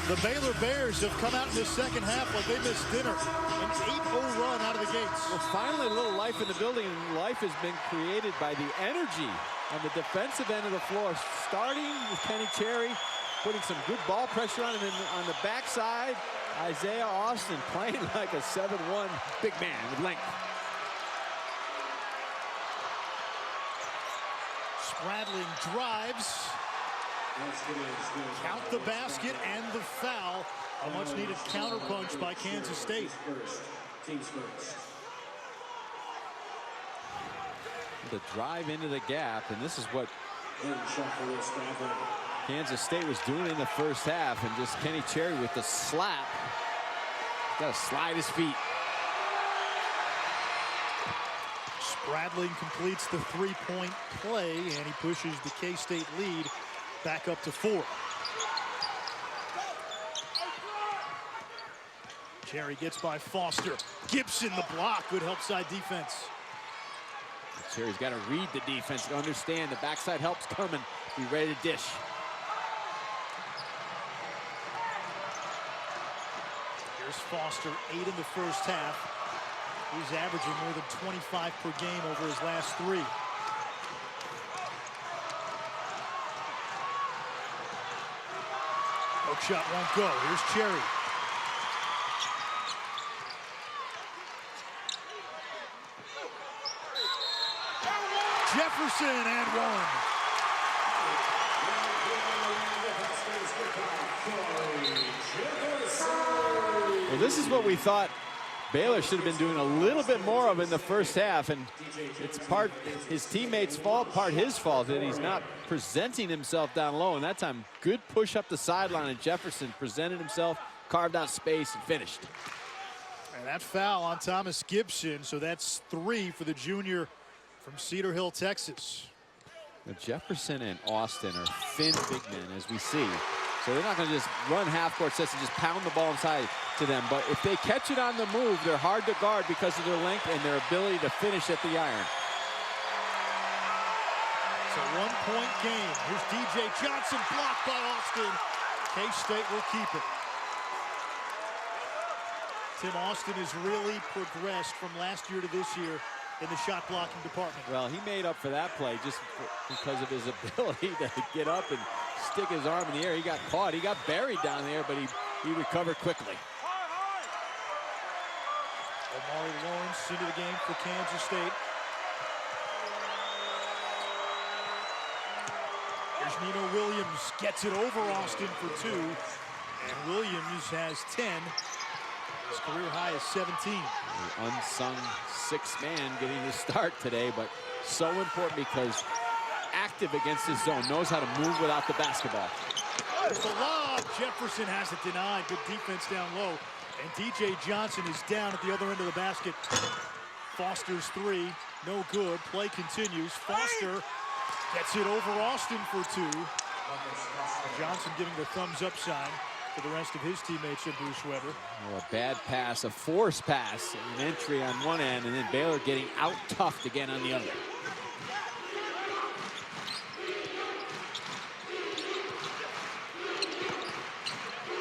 the Baylor Bears have come out in the second half like they missed dinner. An 8-0 run out of the gates. Well, finally a little life in the building, and life has been created by the energy on the defensive end of the floor, starting with Kenny Cherry, putting some good ball pressure on him, and on the backside, Isaiah Austin playing like a 7-1 big man with length. Spradling drives. Count the basket and the foul. A much-needed counterpunch by Kansas State. The drive into the gap, and this is what Kansas State was doing in the first half, and just Kenny Cherry with the slap. Got to slide his feet. Spradling completes the three-point play, and he pushes the K-State lead back up to 4. Cherry gets by Foster. Gipson the block. Good help side defense. Cherry's got to read the defense to understand the backside help's coming. Be ready to dish. Here's Foster, 8 in the first half. He's averaging more than 25 per game over his last 3. Hook shot won't go. Here's Cherry. Jefferson and 1. Well, this is what we thought Baylor should have been doing a little bit more of in the first half, and it's part his teammates' fault, part his fault that he's not presenting himself down low. And that time, good push up the sideline, and Jefferson presented himself, carved out space, and finished. And that foul on Thomas Gipson, so that's 3 for the junior from Cedar Hill, Texas. Now, Jefferson and Austin are thin big men, as we see. So they're not going to just run half-court sets and just pound the ball inside to them. But if they catch it on the move, they're hard to guard because of their length and their ability to finish at the iron. It's a 1-point game. Here's DJ Johnson, blocked by Austin. K-State will keep it. Tim, Austin has really progressed from last year to this year in the shot blocking department. Well, he made up for that play just because of his ability to get up and stick his arm in the air. He got caught. He got buried down there, but he recovered quickly. Omari Lawrence into the game for Kansas State. Here's Nino Williams, gets it over Austin for 2. And Williams has 10. His career high is 17. The unsung sixth man getting his start today, but so important because active against his zone, knows how to move without the basketball. There's the lob. Jefferson has it denied. Good defense down low. And DJ Johnson is down at the other end of the basket. Foster's 3, no good. Play continues. Foster gets it over Austin for 2. Johnson giving the thumbs up sign to the rest of his teammates at Bruce Weber. Oh, a bad pass, a forced pass, an entry on one end, and then Baylor getting out-toughed again on the other.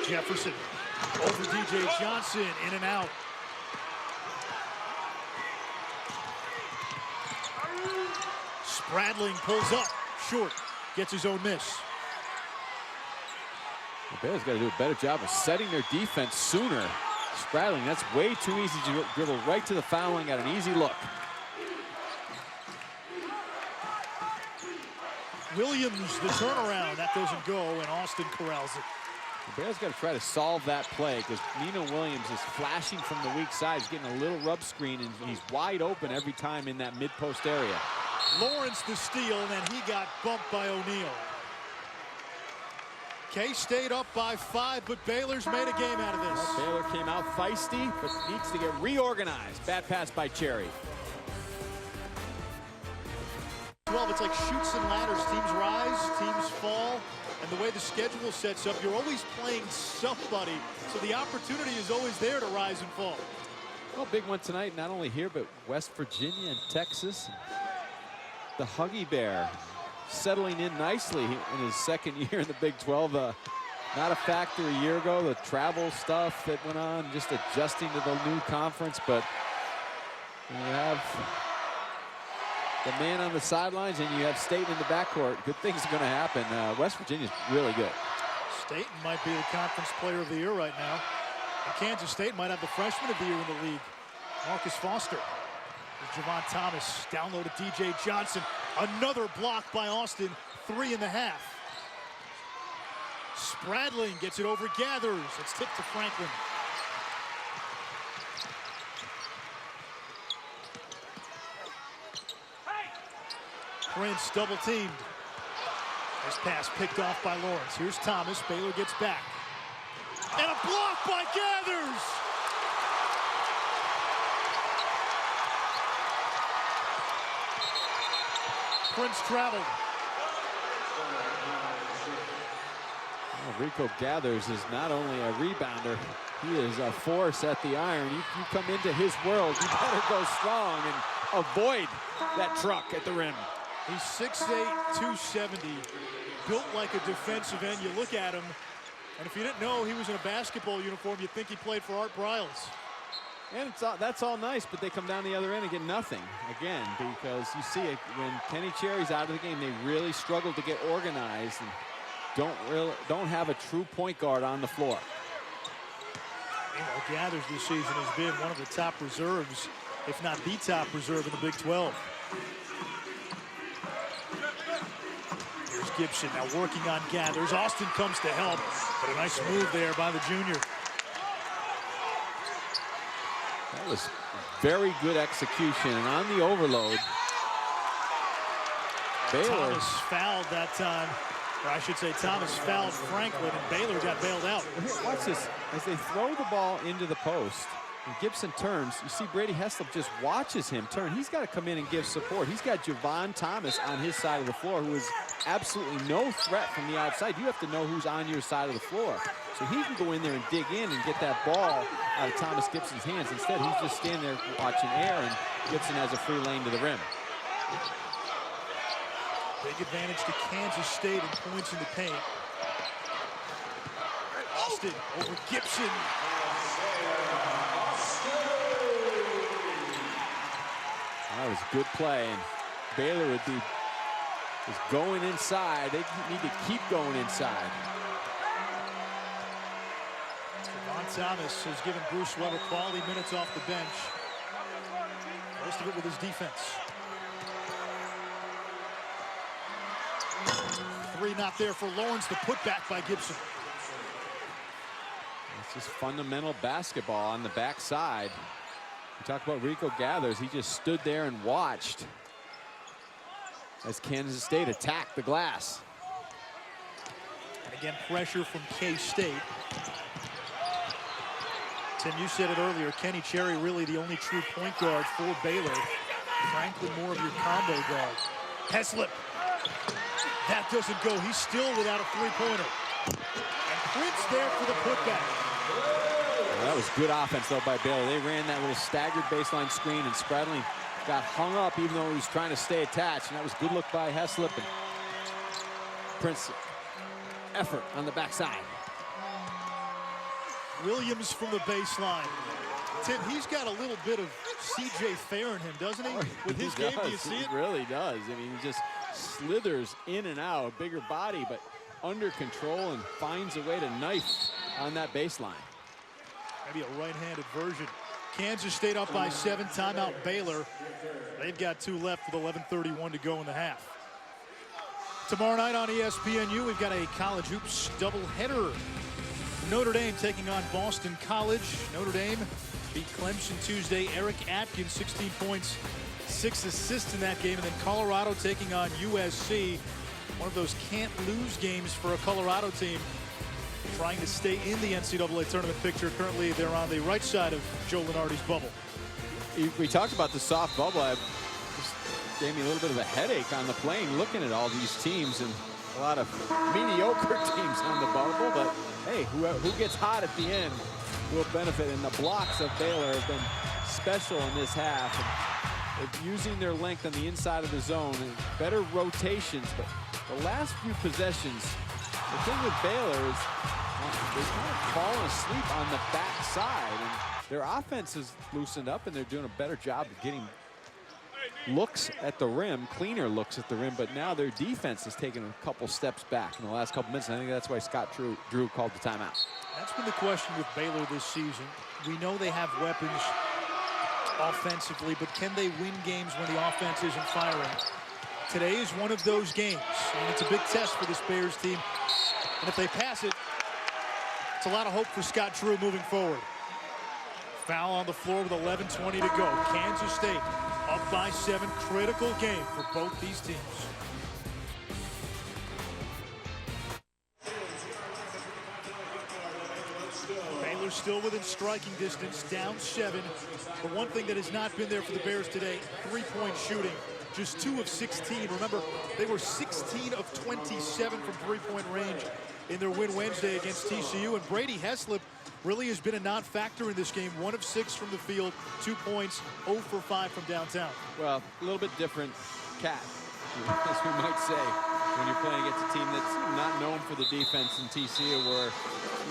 Jefferson over DJ Johnson, in and out. Spradling pulls up, short, gets his own miss. The Bears got to do a better job of setting their defense sooner. Spradling, that's way too easy to dribble right to the foul line, got an easy look. Williams, the turnaround, that doesn't go, and Austin corrals it. The Bears got to try to solve that play because Nino Williams is flashing from the weak side. He's getting a little rub screen, and he's wide open every time in that mid-post area. Lawrence the steal, and then he got bumped by O'Neal. K-State up by 5, but Baylor's made a game out of this. Baylor came out feisty, but needs to get reorganized. Bad pass by Cherry. 12, it's like chutes and ladders. Teams rise, teams fall. And the way the schedule sets up, you're always playing somebody. So the opportunity is always there to rise and fall. Well, big one tonight, not only here, but West Virginia and Texas. The Huggy Bear settling in nicely in his second year in the Big 12. Not a factor a year ago, the travel stuff that went on, just adjusting to the new conference. But you have the man on the sidelines and you have State in the backcourt. Good things are going to happen. West Virginia's really good. Staten might be the conference player of the year right now. And Kansas State might have the freshman of the year in the league. Marcus Foster. Javon Thomas down low to DJ Johnson. Another block by Austin. 3.5. Spradling gets it over, gathers. It's tipped to Franklin. Prince double teamed. This pass picked off by Lawrence. Here's Thomas. Baylor gets back. And a block by Gathers. Prince traveled. Well, Rico Gathers is not only a rebounder, he is a force at the iron. You come into his world, you better go strong and avoid that truck at the rim. He's 6'8", 270, built like a defensive end. You look at him, and if you didn't know he was in a basketball uniform, you'd think he played for Art Briles. And that's all nice, but they come down the other end and get nothing again, because you see it when Kenny Cherry's out of the game, they really struggle to get organized and don't have a true point guard on the floor. Gathers this season has been one of the top reserves, if not the top reserve in the Big 12. Here's Gipson now working on Gathers. Austin comes to help, but a nice move there by the junior. That was very good execution, and on the overload, Baylor. Thomas fouled that time, or I should say Thomas fouled Franklin, and Baylor got bailed out. Watch this, as they throw the ball into the post, and Gipson turns, you see Brady Heslop just watches him turn. He's got to come in and give support. He's got Javon Thomas on his side of the floor, who is absolutely no threat from the outside. You have to know who's on your side of the floor. So he can go in there and dig in and get that ball out of Thomas Gipson's hands. Instead, he's just standing there watching air, and Gipson has a free lane to the rim. Big advantage to Kansas State in points in the paint. Austin over Gipson. was a good play, and Baylor is going inside. They need to keep going inside. Von Thomas has given Bruce Weber quality minutes off the bench. Most of it with his defense. Three not there for Lawrence. The putback by Gipson. It's just fundamental basketball on the backside. We talk about Rico Gathers. He just stood there and watched as Kansas State attacked the glass. And again, pressure from K-State. Tim, you said it earlier, Kenny Cherry really the only true point guard for Baylor. Franklin more of your combo guard. Heslip. That doesn't go. He's still without a three-pointer. And Prince there for the putback. Well, that was good offense, though, by Baylor. They ran that little staggered baseline screen, and Spradling got hung up even though he was trying to stay attached. And that was good look by Heslip. And Prince effort on the backside. Williams from the baseline. Tim, he's got a little bit of C.J. Fair in him, doesn't he? With his game, do you see it? He really does. I mean, he just slithers in and out, a bigger body, but under control and finds a way to knife on that baseline. Maybe a right-handed version. Kansas State up by 7, timeout Baylor. They've got 2 left with 11:31 to go in the half. Tomorrow night on ESPNU, we've got a college hoops doubleheader. Notre Dame taking on Boston College. Notre Dame beat Clemson Tuesday. Eric Atkins, 16 points, 6 assists in that game. And then Colorado taking on USC. One of those can't-lose games for a Colorado team trying to stay in the NCAA tournament picture. Currently, they're on the right side of Joe Lunardi's bubble. We talked about the soft bubble. It just gave me a little bit of a headache on the plane looking at all these teams, and a lot of mediocre teams on the bubble. But hey, who gets hot at the end will benefit. And the blocks of Baylor have been special in this half. And using their length on the inside of the zone and better rotations. But the last few possessions, the thing with Baylor is they're kind of falling asleep on the backside. And their offense has loosened up, and they're doing a better job of getting looks at the rim, cleaner looks at the rim, but now their defense has taken a couple steps back in the last couple minutes. And I think that's why Scott Drew called the timeout. That's been the question with Baylor this season. We know they have weapons offensively, but can they win games when the offense isn't firing? Today is one of those games, and it's a big test for this Bears team. And if they pass it, it's a lot of hope for Scott Drew moving forward. Foul on the floor with 11:20 to go. Kansas State up by 7. Critical game for both these teams. Baylor still within striking distance, down 7. But one thing that has not been there for the Bears today, three-point shooting. Just 2 of 16. Remember, they were 16 of 27 from three-point range in their win Wednesday against TCU. And Brady Heslip really has been a non-factor in this game. 1 of 6 from the field, 2 points, 0 for 5 from downtown. Well, a little bit different cat, as we might say, when you're playing against a team that's not known for the defense in TCU, where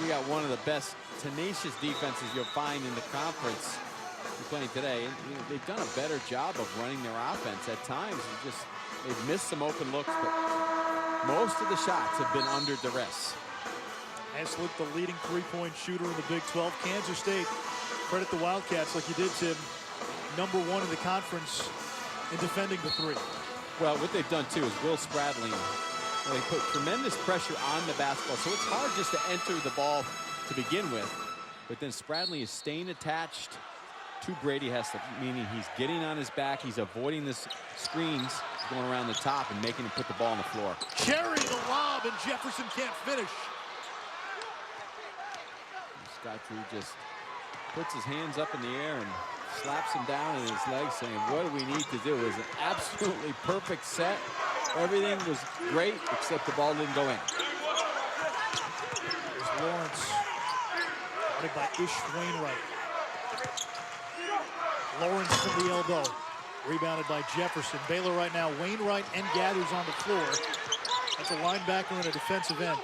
we got one of the best tenacious defenses you'll find in the conference. You're playing today, and they've done a better job of running their offense at times. They've missed some open looks, but most of the shots have been under duress. Heslip, the leading three-point shooter in the Big 12. Kansas State, credit the Wildcats like you did, Tim. #1 in the conference in defending the three. Well, what they've done, too, is Will Spradling. They put tremendous pressure on the basketball, so it's hard just to enter the ball to begin with. But then Spradling is staying attached to Brady Heslip, meaning he's getting on his back, he's avoiding the screens going around the top and making him put the ball on the floor. Cherry the lob, and Jefferson can't finish. Scott Drew just puts his hands up in the air and slaps him down in his legs, saying, what do we need to do? It was an absolutely perfect set. Everything was great, except the ball didn't go in. There's Lawrence, guarded by Ish Wainwright. Lawrence from the elbow, rebounded by Jefferson. Baylor right now, Wainwright and Gathers on the floor. That's a linebacker and a defensive end.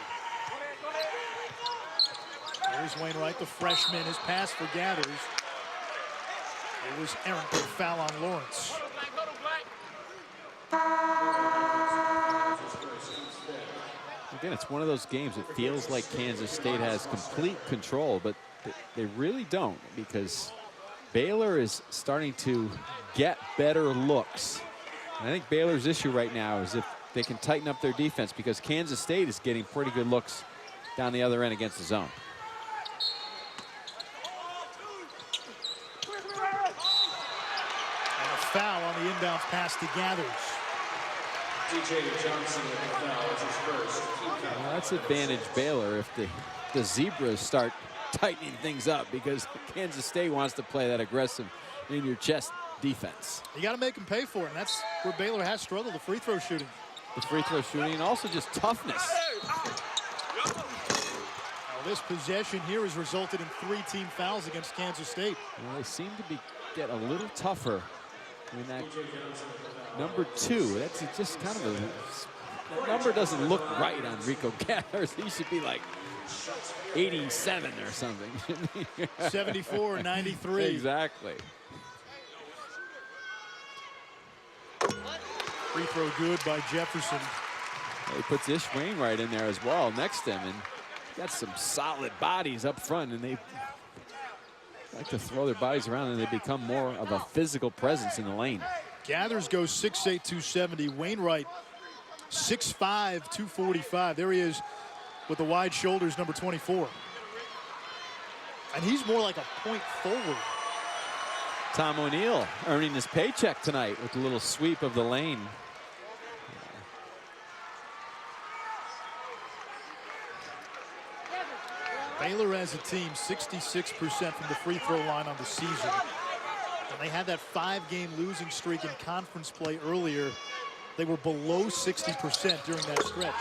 There's Wainwright, the freshman. His pass for Gathers. It was errant, but a foul on Lawrence. Again, it's one of those games. It feels like Kansas State has complete control, but they really don't, because Baylor is starting to get better looks. And I think Baylor's issue right now is if they can tighten up their defense, because Kansas State is getting pretty good looks down the other end against the zone. And a foul on the inbound pass to Gathers. DJ Johnson with the foul is his first. Well, that's advantage Baylor if the Zebras start tightening things up, because Kansas State wants to play that aggressive in your chest defense. You got to make them pay for it, and that's where Baylor has struggled, the free throw shooting. The free throw shooting, and also just toughness. Now, this possession here has resulted in 3 team fouls against Kansas State. Well, they seem to get a little tougher in that number 2. That's just kind of that number doesn't look right on Rico Gathers. He should be like 87 or something. 74 or 93. Exactly. Free throw good by Jefferson. He puts Ish Wainwright in there as well next to him, and got some solid bodies up front, and they like to throw their bodies around, and they become more of a physical presence in the lane. Gathers goes 6'8", 270. Wainwright 6'5", 245. There he is with the wide shoulders, number 24. And he's more like a point forward. Tom O'Neill earning his paycheck tonight with a little sweep of the lane. Baylor as a team, 66% from the free throw line on the season. And they had that 5-game losing streak in conference play earlier. They were below 60% during that stretch.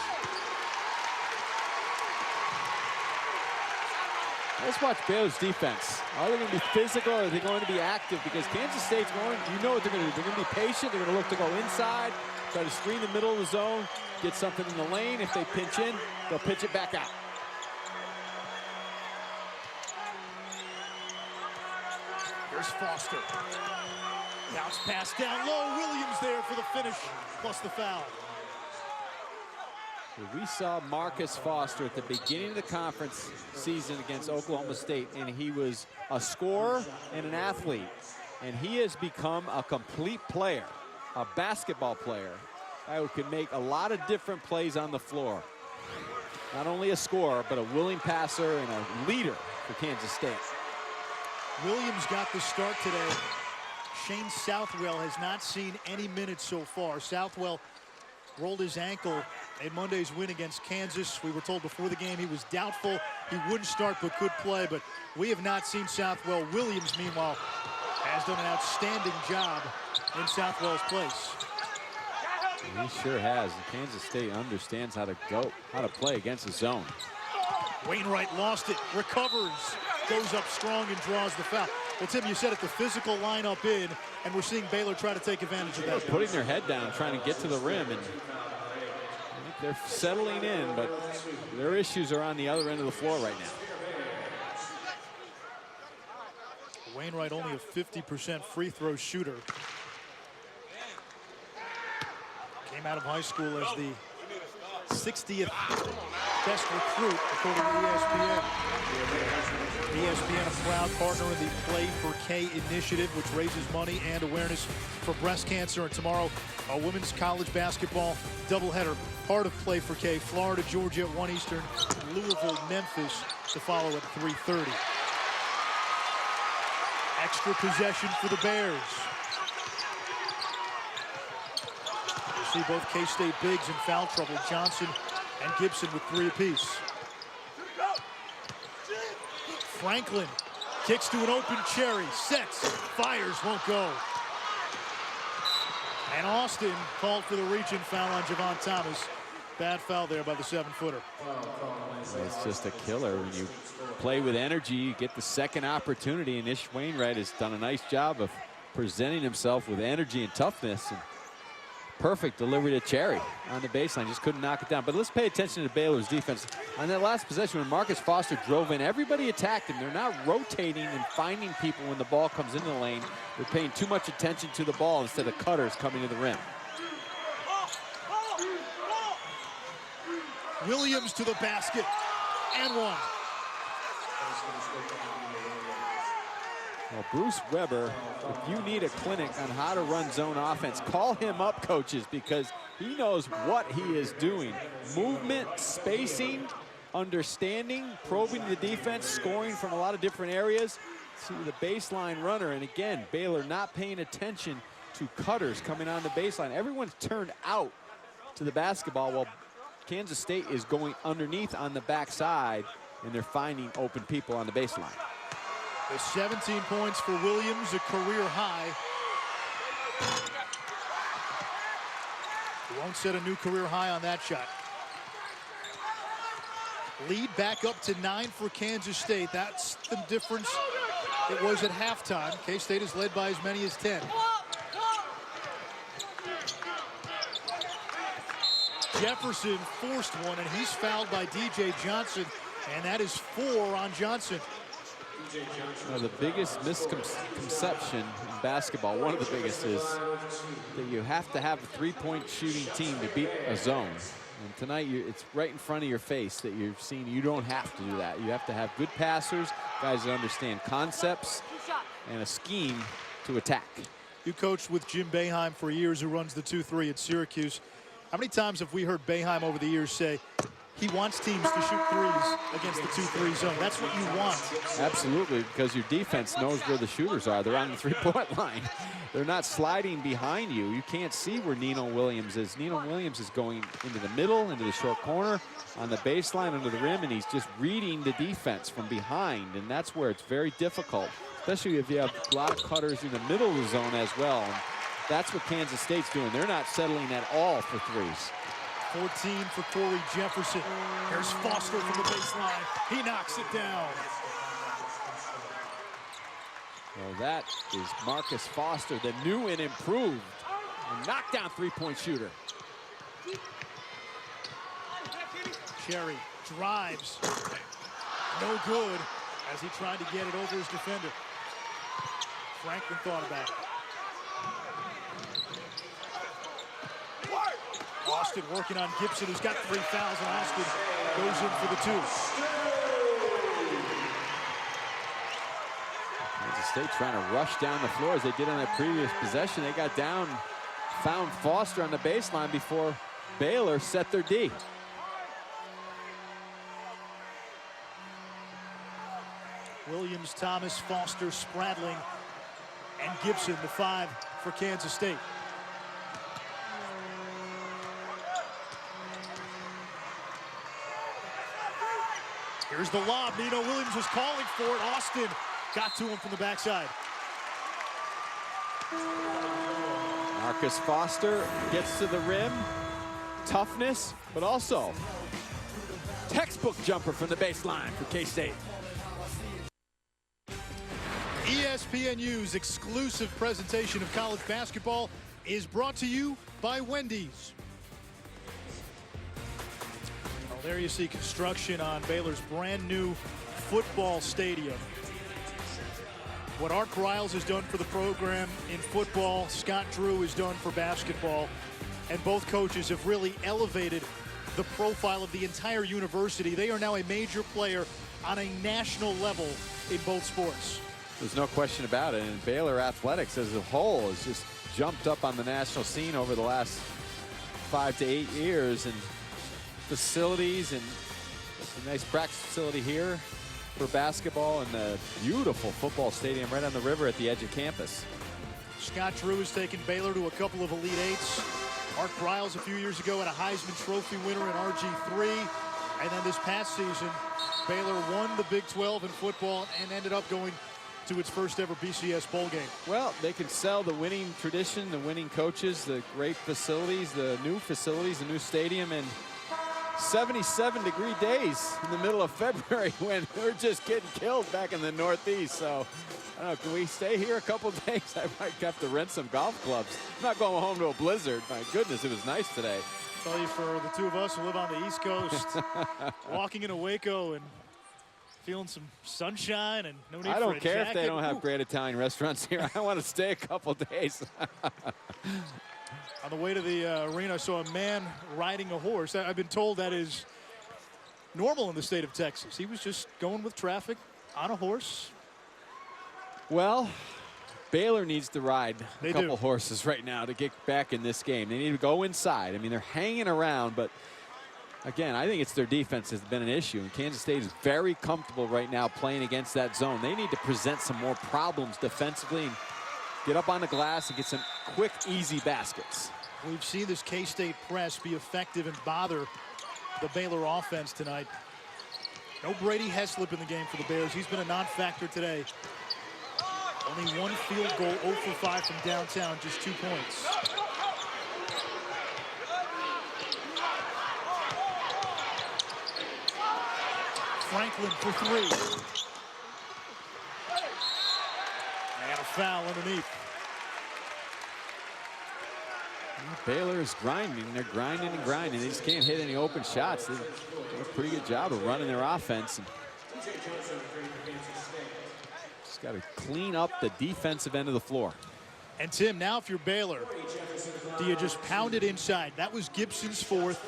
Let's watch Baylor's defense. Are they going to be physical, or are they going to be active? Because Kansas State's going, you know what they're going to do. They're going to be patient. They're going to look to go inside, try to screen the middle of the zone, get something in the lane. If they pinch in, they'll pitch it back out. Here's Foster. Bounce pass down low. Williams there for the finish, plus the foul. We saw Marcus Foster at the beginning of the conference season against Oklahoma State, and he was a scorer and an athlete. And he has become a complete player, a basketball player, who can make a lot of different plays on the floor. Not only a scorer, but a willing passer and a leader for Kansas State. Williams got the start today. Shane Southwell has not seen any minutes so far. Southwell rolled his ankle in Monday's win against Kansas. We were told before the game he was doubtful. He wouldn't start but could play, but we have not seen Southwell. Williams, meanwhile, has done an outstanding job in Southwell's place. He sure has. Kansas State understands how to play against the zone. Wainwright lost it, recovers, goes up strong and draws the foul. Well, Tim, you said it, the physical lineup in, and we're seeing Baylor try to take advantage of that. Putting their head down, trying to get to the rim, and I think they're settling in, but their issues are on the other end of the floor right now. Wainwright only a 50% free throw shooter. Came out of high school as the 60th best recruit, according to ESPN. ESPN, a proud partner in the Play for K initiative, which raises money and awareness for breast cancer. And tomorrow, a women's college basketball doubleheader, part of Play for K. Florida, Georgia at 1 Eastern, Louisville, Memphis to follow at 3:30. Extra possession for the Bears. You see both K-State bigs in foul trouble. Johnson and Gipson with 3 apiece. Franklin kicks to an open Cherry, sets, fires, won't go. And Austin called for the reach-in foul on Javon Thomas. Bad foul there by the 7-footer. It's just a killer. When you play with energy, you get the second opportunity, and Ish Wainwright has done a nice job of presenting himself with energy and toughness. And perfect delivery to Cherry on the baseline, just couldn't knock it down. But let's pay attention to Baylor's defense. On that last possession, when Marcus Foster drove in, everybody attacked him. They're not rotating and finding people when the ball comes into the lane. They're paying too much attention to the ball instead of cutters coming to the rim. Williams to the basket and one. Well, Bruce Weber, if you need a clinic on how to run zone offense, call him up, coaches, because he knows what he is doing. Movement, spacing, understanding, probing the defense, scoring from a lot of different areas to the baseline runner. And again, Baylor not paying attention to cutters coming on the baseline. Everyone's turned out to the basketball while Kansas State is going underneath on the backside, and they're finding open people on the baseline. The 17 points for Williams, a career high. He won't set a new career high on that shot. Lead back up to 9 for Kansas State. That's the difference it was at halftime. K-State is led by as many as 10. Jefferson forced one, and he's fouled by DJ Johnson, and that is 4 on Johnson. The biggest misconception in basketball, one of the biggest, is that you have to have a three-point shooting team to beat a zone. And tonight, it's right in front of your face that you're seeing you don't have to do that. You have to have good passers, guys that understand concepts and a scheme to attack. You coached with Jim Boeheim for years, who runs the 2-3 at Syracuse. How many times have we heard Boeheim over the years say he wants teams to shoot threes against the 2-3 zone? That's what you want. Absolutely, because your defense knows where the shooters are. They're on the three-point line. They're not sliding behind you. You can't see where Nino Williams is. Nino Williams is going into the middle, into the short corner, on the baseline, under the rim, and he's just reading the defense from behind, and that's where it's very difficult, especially if you have a lot of cutters in the middle of the zone as well. And that's what Kansas State's doing. They're not settling at all for threes. 14 for Corey Jefferson. Here's Foster from the baseline. He knocks it down. Well, that is Marcus Foster, the new and improved and knockdown three-point shooter. Cherry drives. No good as he tried to get it over his defender. Franklin thought about it. Austin working on Gipson, who's got 3 fouls, and Austin goes in for the 2. Kansas State trying to rush down the floor as they did on that previous possession. They got down, found Foster on the baseline before Baylor set their D. Williams, Thomas, Foster, Spradling, and Gipson, the 5 for Kansas State. Here's the lob. Nino Williams was calling for it. Austin got to him from the backside. Marcus Foster gets to the rim. Toughness, but also textbook jumper from the baseline for K-State. ESPNU's exclusive presentation of college basketball is brought to you by Wendy's. There you see construction on Baylor's brand new football stadium. What Art Briles has done for the program in football, Scott Drew has done for basketball, and both coaches have really elevated the profile of the entire university. They are now a major player on a national level in both sports. There's no question about it, and Baylor athletics as a whole has just jumped up on the national scene over the last 5 to 8 years, and facilities, and a nice practice facility here for basketball, and the beautiful football stadium right on the river at the edge of campus. Scott Drew has taken Baylor to a couple of Elite Eights. Art Briles a few years ago had a Heisman Trophy winner in RG3, and then this past season Baylor won the Big 12 in football and ended up going to its first ever BCS bowl game. Well, they can sell the winning tradition, the winning coaches, the great facilities, the new stadium, and 77-degree days in the middle of February when we're just getting killed back in the Northeast. So, I don't know, can we stay here a couple days? I might have to rent some golf clubs. I'm not going home to a blizzard. My goodness, it was nice today. I'll tell you, for the two of us who live on the East Coast, walking into Waco and feeling some sunshine and no need for a jacket. I don't care if they don't have great Italian restaurants here. I want to stay a couple days. On the way to the arena, I saw a man riding a horse. I've been told that is normal in the state of Texas. He was just going with traffic on a horse. Well, Baylor needs to ride a couple do. horses right now to get back in this game. They need to go inside. I mean, they're hanging around, but again, I think it's their defense has been an issue, and Kansas State is very comfortable right now playing against that zone. They need to present some more problems defensively and get up on the glass and get some quick, easy baskets. We've seen this K-State press be effective and bother the Baylor offense tonight. No Brady Heslip in the game for the Bears. He's been a non-factor today. Only one field goal, 0 for 5 from downtown, just 2 points. Franklin for 3. And a foul underneath. Baylor is grinding. They're grinding and grinding. They just can't hit any open shots. They do a pretty good job of running their offense. And just got to clean up the defensive end of the floor. And Tim, now if you're Baylor, do you just pound it inside? That was Gipson's 4th.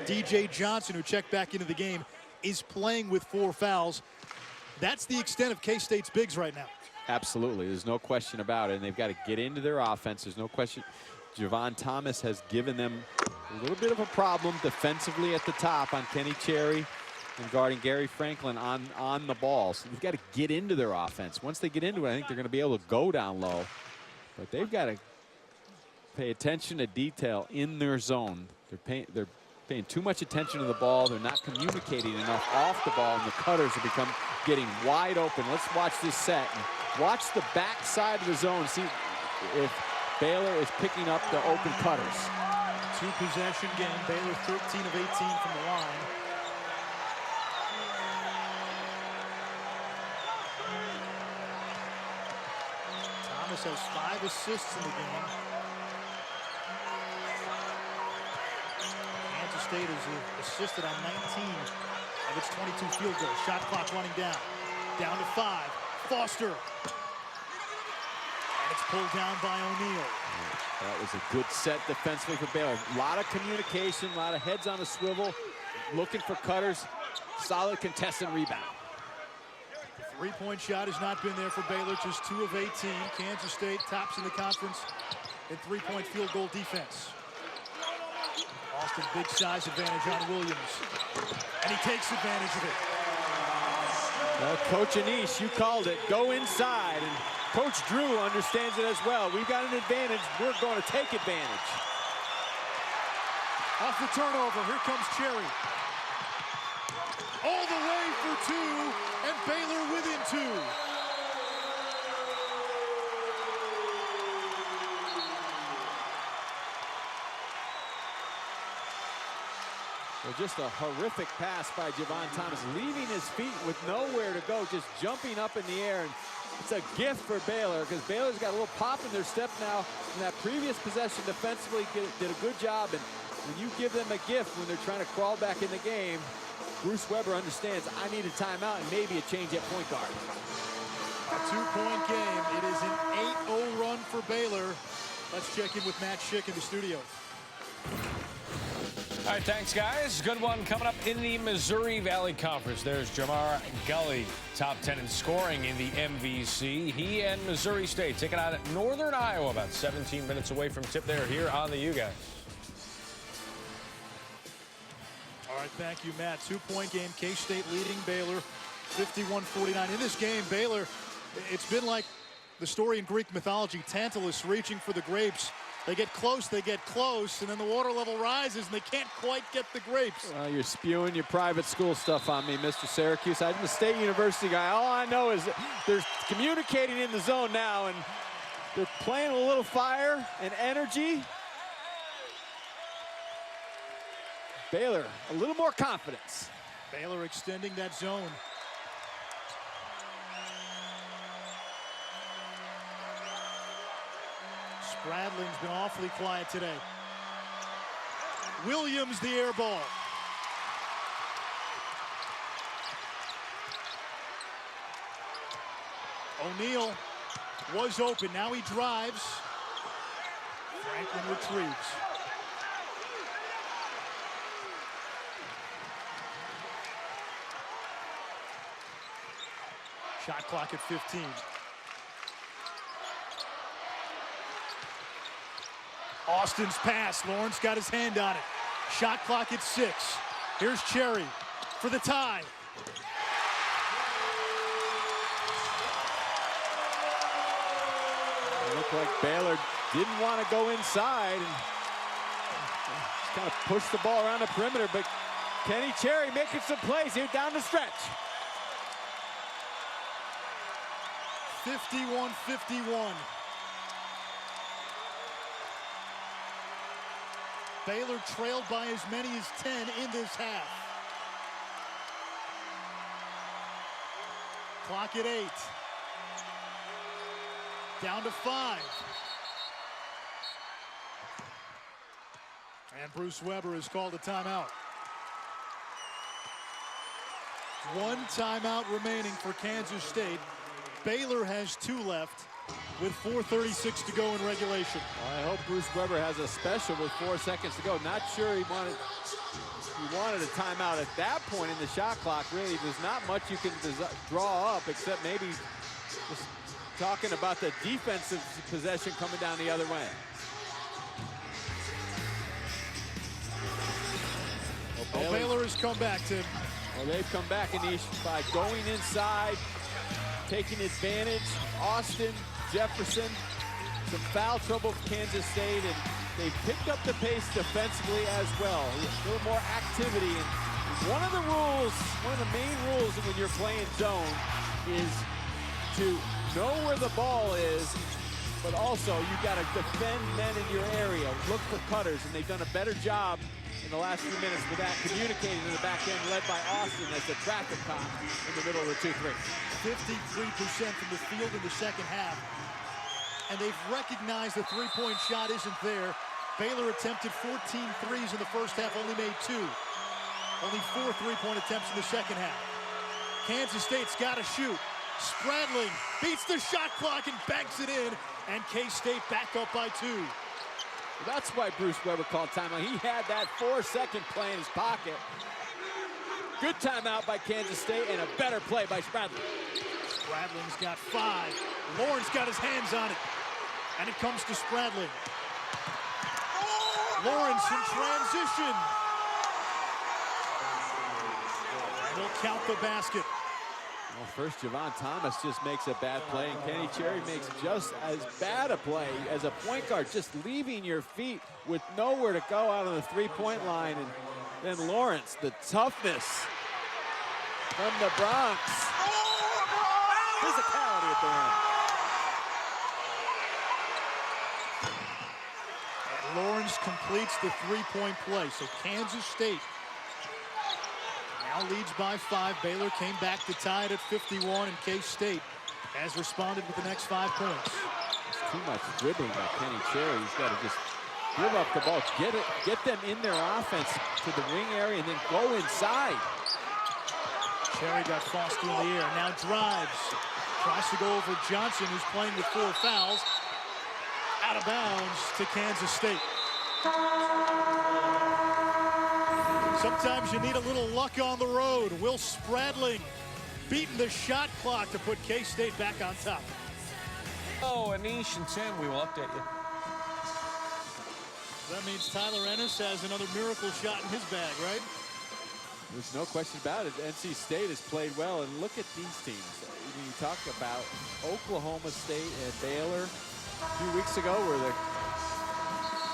DJ Johnson, who checked back into the game, is playing with 4 fouls. That's the extent of K-State's bigs right now. Absolutely. There's no question about it. And they've got to get into their offense. There's no question. Javon Thomas has given them a little bit of a problem defensively at the top on Kenny Cherry and guarding Gary Franklin on the ball. So they've got to get into their offense. Once they get into it, I think they're going to be able to go down low. But they've got to pay attention to detail in their zone. They're paying too much attention to the ball. They're not communicating enough off the ball, and the cutters have getting wide open. Let's watch this set and watch the back side of the zone. See if Baylor is picking up the open cutters. 2-possession game. Baylor 13 of 18 from the line. Thomas has 5 assists in the game. Kansas State has assisted on 19 of its 22 field goals. Shot clock running down. Down to 5. Foster. And it's pulled down by O'Neal. That was a good set defensively for Baylor. A lot of communication, a lot of heads on a swivel, looking for cutters. Solid contested rebound. The three-point shot has not been there for Baylor, just 2 of 18. Kansas State tops in the conference in three-point field goal defense. Austin, big size advantage on Williams. And he takes advantage of it. Well, Coach Anish, you called it. Go inside. And Coach Drew understands it as well. We've got an advantage. We're going to take advantage. Off the turnover, here comes Cherry. All the way for 2, and Baylor within 2. Well, just a horrific pass by Javon Thomas, leaving his feet with nowhere to go, just jumping up in the air. And it's a gift for Baylor because Baylor's got a little pop in their step now. In that previous possession defensively did a good job. And when you give them a gift when they're trying to crawl back in the game, Bruce Weber understands I need a timeout and maybe a change at point guard. A 2-point game. It is an 8-0 run for Baylor. Let's check in with Matt Schick in the studio. All right, thanks, guys. Good one coming up in the Missouri Valley Conference. There's Jamar Gully, top 10 in scoring in the MVC. He and Missouri State taking on Northern Iowa, about 17 minutes away from tip there here on the U, guys. All right, thank you, Matt. 2-point game. K-State leading Baylor 51-49. In this game, Baylor, it's been like the story in Greek mythology, Tantalus reaching for the grapes. They get close, and then the water level rises, and they can't quite get the grapes. Well, you're spewing your private school stuff on me, Mr. Syracuse. I'm a State University guy. All I know is that they're communicating in the zone now, and they're playing a little fire and energy. Baylor, a little more confidence. Baylor extending that zone. Spradling's been awfully quiet today. Williams, the air ball. O'Neal was open. Now he drives. Franklin retrieves. Shot clock at 15. Austin's pass. Lawrence got his hand on it. Shot clock at 6. Here's Cherry for the tie. It looked like Baylor didn't want to go inside and just kind of pushed the ball around the perimeter, but Kenny Cherry making some plays here down the stretch. 51-51. Baylor trailed by as many as 10 in this half. Clock at 8. Down to 5. And Bruce Weber has called a timeout. One timeout remaining for Kansas State. Baylor has 2 left with 4:36 to go in regulation. Well, I hope Bruce Weber has a special with 4 seconds to go. Not sure he wanted a timeout at that point in the shot clock. Really, there's not much you can draw up except maybe just talking about the defensive possession coming down the other way. Well, Baylor has come back, Tim. Well, they've come back, Anish, by going inside, taking advantage. Austin, Jefferson, some foul trouble for Kansas State, and they've picked up the pace defensively as well. A little more activity. And one of the main rules when you're playing zone is to know where the ball is, but also you've got to defend men in your area. Look for cutters, and they've done a better job in the last few minutes with that, communicating in the back end, led by Austin as the traffic cop in the middle of the 2-3. 53% from the field in the second half. And they've recognized the three-point shot isn't there. Baylor attempted 14 threes in the first half, only made 2. Only 4 three-point attempts in the second half. Kansas State's got to shoot. Spradling beats the shot clock and banks it in. And K-State back up by 2. That's why Bruce Weber called timeout. He had that 4-second play in his pocket. Good timeout by Kansas State and a better play by Spradling. Spradling's got 5. Lawrence got his hands on it. And it comes to Spradling. Lawrence in transition. And he'll count the basket. Well, first, Javon Thomas just makes a bad play, and Kenny Cherry makes just as bad a play as a point guard, just leaving your feet with nowhere to go out on the three-point line. And then Lawrence, the toughness from the Bronx. Physicality at the rim. And Lawrence completes the three-point play. So Kansas State now leads by 5. Baylor came back to tie it at 51, and K-State has responded with the next 5 points. It's too much dribbling by Kenny Cherry. He's got to just give up the ball, get them in their offense to the wing area, and then go inside. Cherry got Foster in the air, now drives. Tries to go over Johnson, who's playing with 4 fouls. Out of bounds to Kansas State. Sometimes you need a little luck on the road. Will Spradling beating the shot clock to put K-State back on top. Oh, Anish and Tim, we will update you. That means Tyler Ennis has another miracle shot in his bag, right? There's no question about it. NC State has played well, and look at these teams. When you talk about Oklahoma State and Baylor a few weeks ago, where they're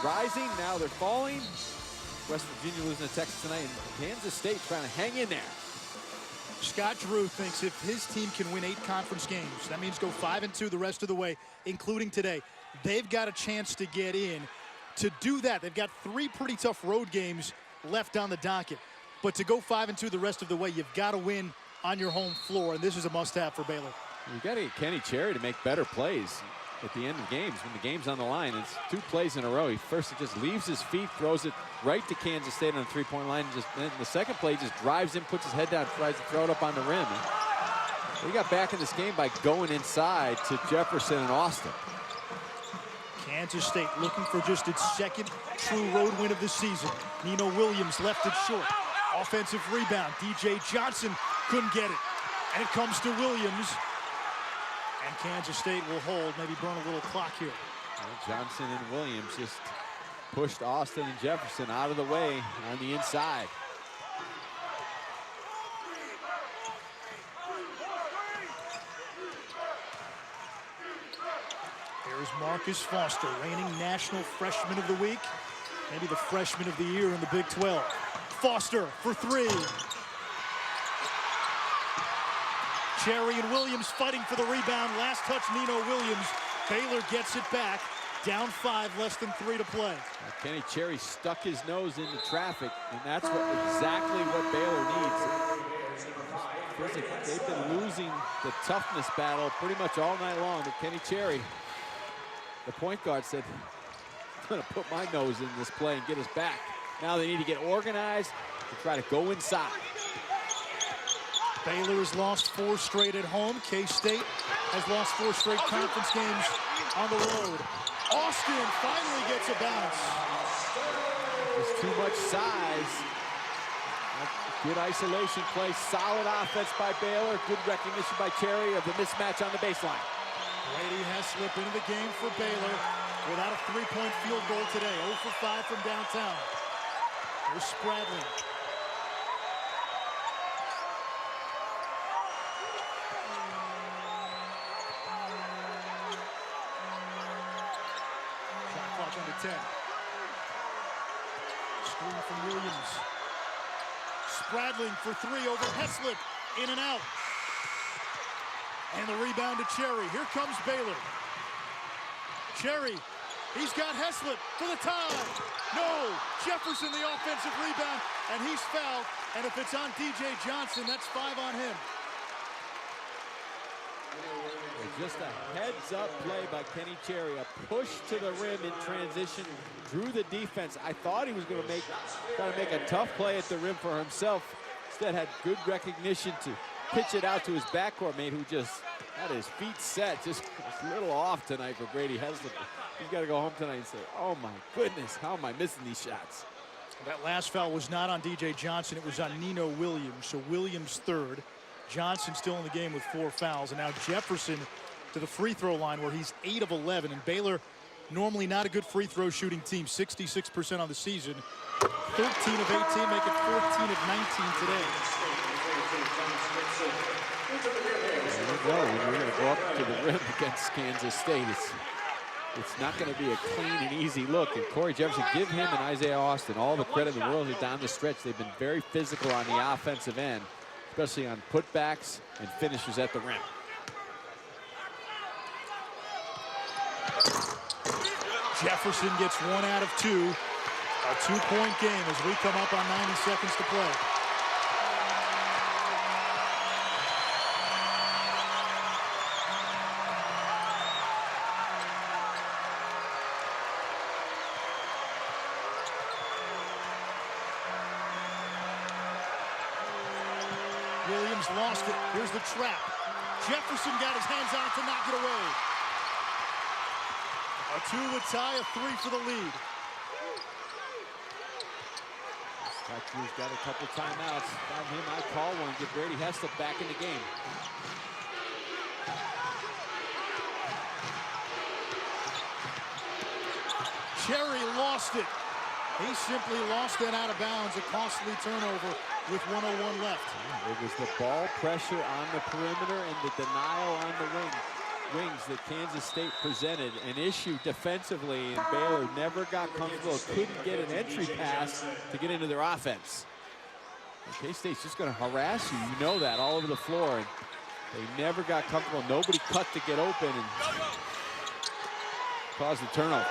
rising, now they're falling. West Virginia losing to Texas tonight, and Kansas State trying to hang in there. Scott Drew thinks if his team can win 8 conference games, that means go 5-2 the rest of the way, including today. They've got a chance to get in. To do that, they've got 3 pretty tough road games left on the docket. But to go 5-2 the rest of the way, you've got to win on your home floor, and this is a must-have for Baylor. You've got to get Kenny Cherry to make better plays at the end of games. When the game's on the line, it's 2 plays in a row. He just leaves his feet, throws it right to Kansas State on the 3-point line. And the second play, just drives in, puts his head down, tries to throw it up on the rim. He got back in this game by going inside to Jefferson and Austin. Kansas State looking for just its 2nd true road win of the season. Nino Williams left it short. Offensive rebound. DJ Johnson couldn't get it. And it comes to Williams. And Kansas State will hold, maybe burn a little clock here. Well, Johnson and Williams just pushed Austin and Jefferson out of the way on the inside. Here's Marcus Foster, reigning National Freshman of the Week, maybe the Freshman of the Year in the Big 12. Foster for three. Cherry and Williams fighting for the rebound. Last touch, Nino Williams. Baylor gets it back. Down 5, less than 3 to play. Kenny Cherry stuck his nose into traffic, and that's exactly what Baylor needs. They've been losing the toughness battle pretty much all night long, but Kenny Cherry, the point guard, said, I'm going to put my nose in this play and get us back. Now they need to get organized and try to go inside. Baylor has lost 4 straight at home. K-State has lost 4 straight conference games on the road. Austin finally gets a bounce. There's too much size. Good isolation play, solid offense by Baylor. Good recognition by Cherry of the mismatch on the baseline. Brady has slipped into the game for Baylor without a 3-point field goal today. 0 for 5 from downtown. Here's Spradlin. Shot clock under 10. Screen from Williams. Spradlin for 3 over Heslip. In and out. And the rebound to Cherry. Here comes Baylor. Cherry, he's got Heslip for the tie. No, Jefferson the offensive rebound, and he's fouled. And if it's on DJ Johnson, that's 5 on him. Just a heads-up play by Kenny Cherry. A push to the rim in transition. Drew the defense. I thought he was going to try to make a tough play at the rim for himself. Instead had good recognition to pitch it out to his backcourt mate, who just had his feet set. Just a little off tonight for Brady Heslip. He's got to go home tonight and say, oh my goodness, how am I missing these shots? That last foul was not on DJ Johnson. It was on Nino Williams. So Williams 3rd. Johnson still in the game with 4 fouls. And now Jefferson to the free throw line, where he's 8 of 11. And Baylor, normally not a good free throw shooting team, 66% on the season. 13 of 18, make it 14 of 19 today. We're going to go up to the rim against Kansas State. It's not going to be a clean and easy look. And Corey Jefferson, give him and Isaiah Austin all the credit in the world down the stretch. They've been very physical on the offensive end, especially on putbacks and finishes at the rim. Jefferson gets 1 out of 2. A 2-point game as we come up on 90 seconds to play. Williams lost it. Here's the trap. Jefferson got his hands on it to knock it away. A 2 would tie, a 3 for the lead. He's got a couple timeouts. Found him, I call one. Get Brady Heslip back in the game. Cherry lost it. He simply lost that out of bounds. A costly turnover with 1:01 left. It was the ball pressure on the perimeter and the denial on the wings that Kansas State presented an issue defensively, and Baylor never got comfortable, couldn't get an entry pass to get into their offense. K-State's just going to harass you, you know that, all over the floor, and they never got comfortable. Nobody cut to get open and caused the turnover.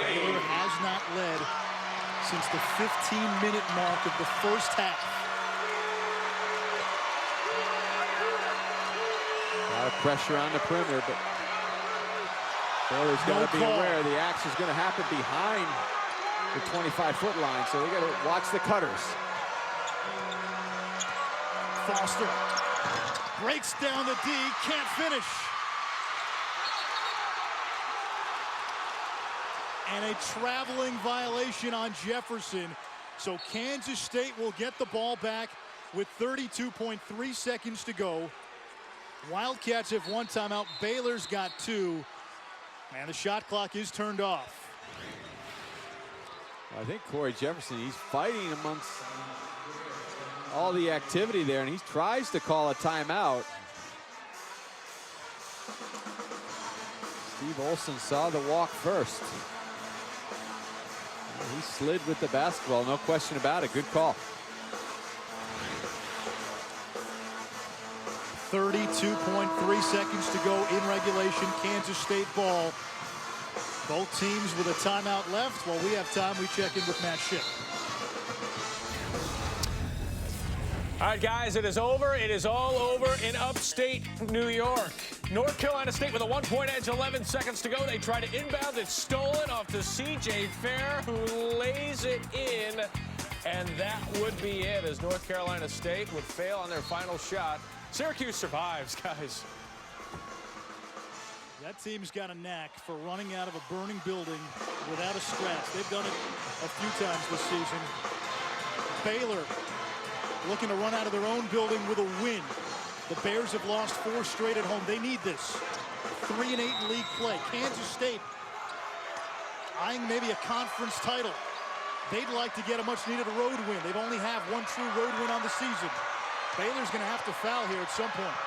Baylor has not led since the 15-minute mark of the first half. A lot of pressure on the perimeter, but Baylor's got to be aware the action's going to happen behind the 25-foot line, so they got to watch the cutters. Foster breaks down the D, can't finish. And a traveling violation on Jefferson. So Kansas State will get the ball back with 32.3 seconds to go. Wildcats have one timeout. Baylor's got two. And the shot clock is turned off. I think Corey Jefferson, he's fighting amongst all the activity there, and he tries to call a timeout. Steve Olson saw the walk first. He slid with the basketball, no question about it. Good call. 32.3 seconds to go in regulation. Kansas State ball. Both teams with a timeout left. While we have time, we check in with Matt Schick. All right, guys, it is over. It is all over in upstate New York. North Carolina State with a 1-point edge, 11 seconds to go. They try to inbound. It's stolen off to C.J. Fair, who lays it in. And that would be it, as North Carolina State would fail on their final shot. Syracuse survives, guys. That team's got a knack for running out of a burning building without a scratch. They've done it a few times this season. Baylor looking to run out of their own building with a win. The Bears have lost 4 straight at home. They need this. 3-8 in league play. Kansas State eyeing maybe a conference title. They'd like to get a much-needed road win. They've only have one true road win on the season. Baylor's going to have to foul here at some point.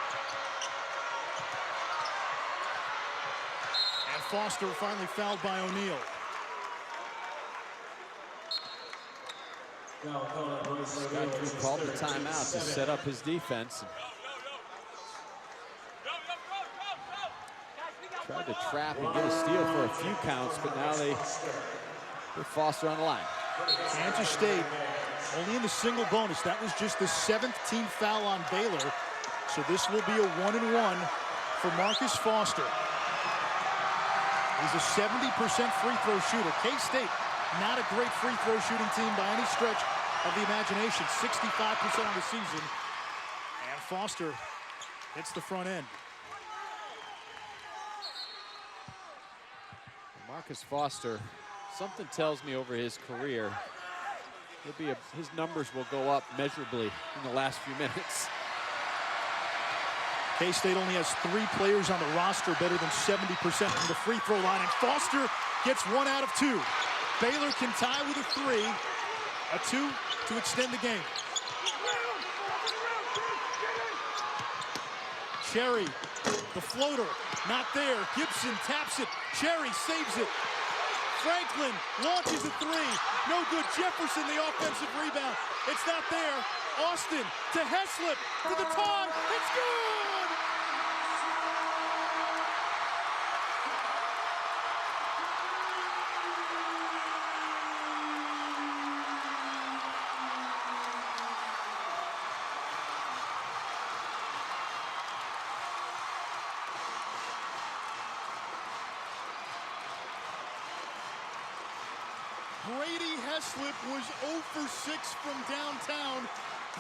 And Foster finally fouled by O'Neal. Scott Drew called the timeout to set up his defense. Tried to trap and get a steal for a few counts, but now they put Foster on the line. Kansas State only in the single bonus. That was just the 7th team foul on Baylor. So this will be a 1-and-1 for Marcus Foster. He's a 70% free throw shooter. K-State, not a great free throw shooting team by any stretch of the imagination. 65% on the season. And Foster hits the front end. Marcus Foster, something tells me over his career, his numbers will go up measurably in the last few minutes. K-State only has 3 players on the roster better than 70% from the free throw line, and Foster gets 1 out of 2. Baylor can tie with a 3, a 2 to extend the game. Cherry, the floater, not there. Gipson taps it. Cherry saves it. Franklin launches a 3. No good. Jefferson, the offensive rebound. It's not there. Austin to Heslip for the tie. It's good! Brady Heslip was 0 for 6 from downtown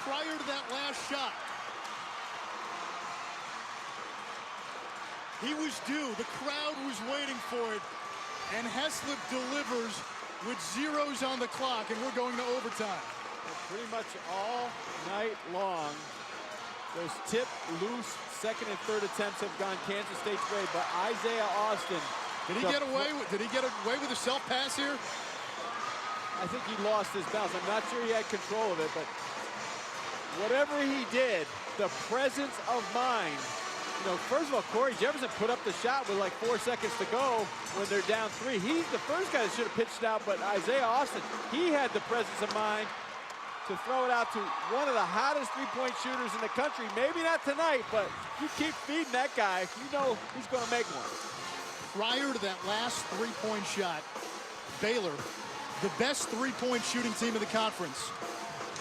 prior to that last shot. He was due. The crowd was waiting for it. And Heslip delivers with zeros on the clock, and we're going to overtime. Pretty much all night long, those tip, loose, second and third attempts have gone Kansas State's way, but Isaiah Austin. Did he get away with a self pass here? I think he lost his balance. I'm not sure he had control of it, but whatever he did, the presence of mind. You know, first of all, Corey Jefferson put up the shot with like 4 seconds to go when they're down 3. He's the first guy that should have pitched out, but Isaiah Austin, he had the presence of mind to throw it out to one of the hottest three-point shooters in the country. Maybe not tonight, but you keep feeding that guy, you know he's going to make one. Prior to that last three-point shot, Baylor, the best three-point shooting team in the conference,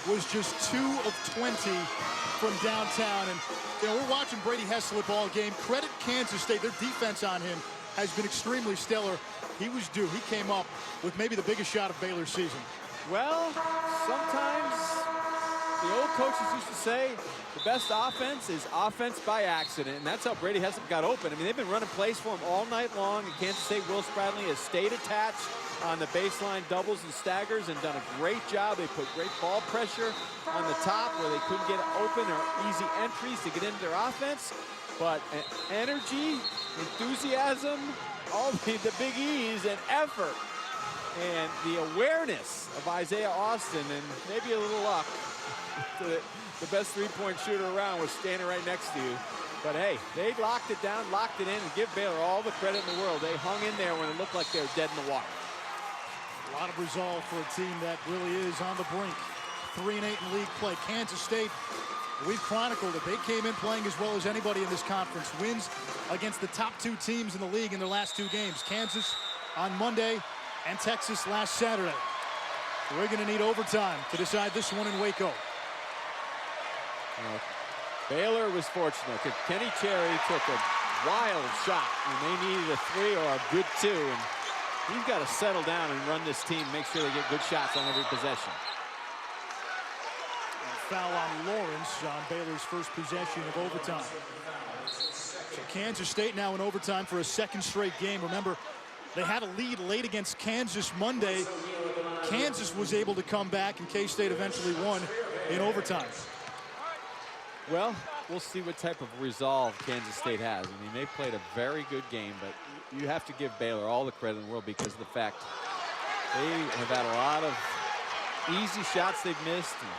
was just 2 of 20 from downtown. And you know, we're watching Brady Heslip all game. Credit Kansas State. Their defense on him has been extremely stellar. He was due. He came up with maybe the biggest shot of Baylor's season. Well, sometimes the old coaches used to say the best offense is offense by accident, and that's how Brady Heslip got open. I mean, they've been running plays for him all night long, and Kansas State, Will Spradley has stayed attached on the baseline doubles and staggers and done a great job. They put great ball pressure on the top where they couldn't get open or easy entries to get into their offense. but energy, enthusiasm, all the big E's, and effort, and the awareness of Isaiah Austin, and maybe a little luck. The best three-point shooter around was standing right next to you. But hey, they locked it down, locked it in, and give Baylor all the credit in the world. They hung in there when it looked like they were dead in the water. A lot of resolve for a team that really is on the brink. 3-8 in league play. Kansas State, we've chronicled it. They came in playing as well as anybody in this conference. Wins against the top two teams in the league in their last two games. Kansas on Monday and Texas last Saturday. We're going to need overtime to decide this one in Waco. Baylor was fortunate because Kenny Cherry took a wild shot when they needed a 3 or a good 2. And he's got to settle down and run this team, make sure they get good shots on every possession. Foul on Lawrence on Baylor's first possession of overtime. So Kansas State now in overtime for a second straight game. Remember, they had a lead late against Kansas Monday. Kansas was able to come back, and K-State eventually won in overtime. Well, we'll see what type of resolve Kansas State has. I mean, they played a very good game, but you have to give Baylor all the credit in the world because of the fact they have had a lot of easy shots they've missed. And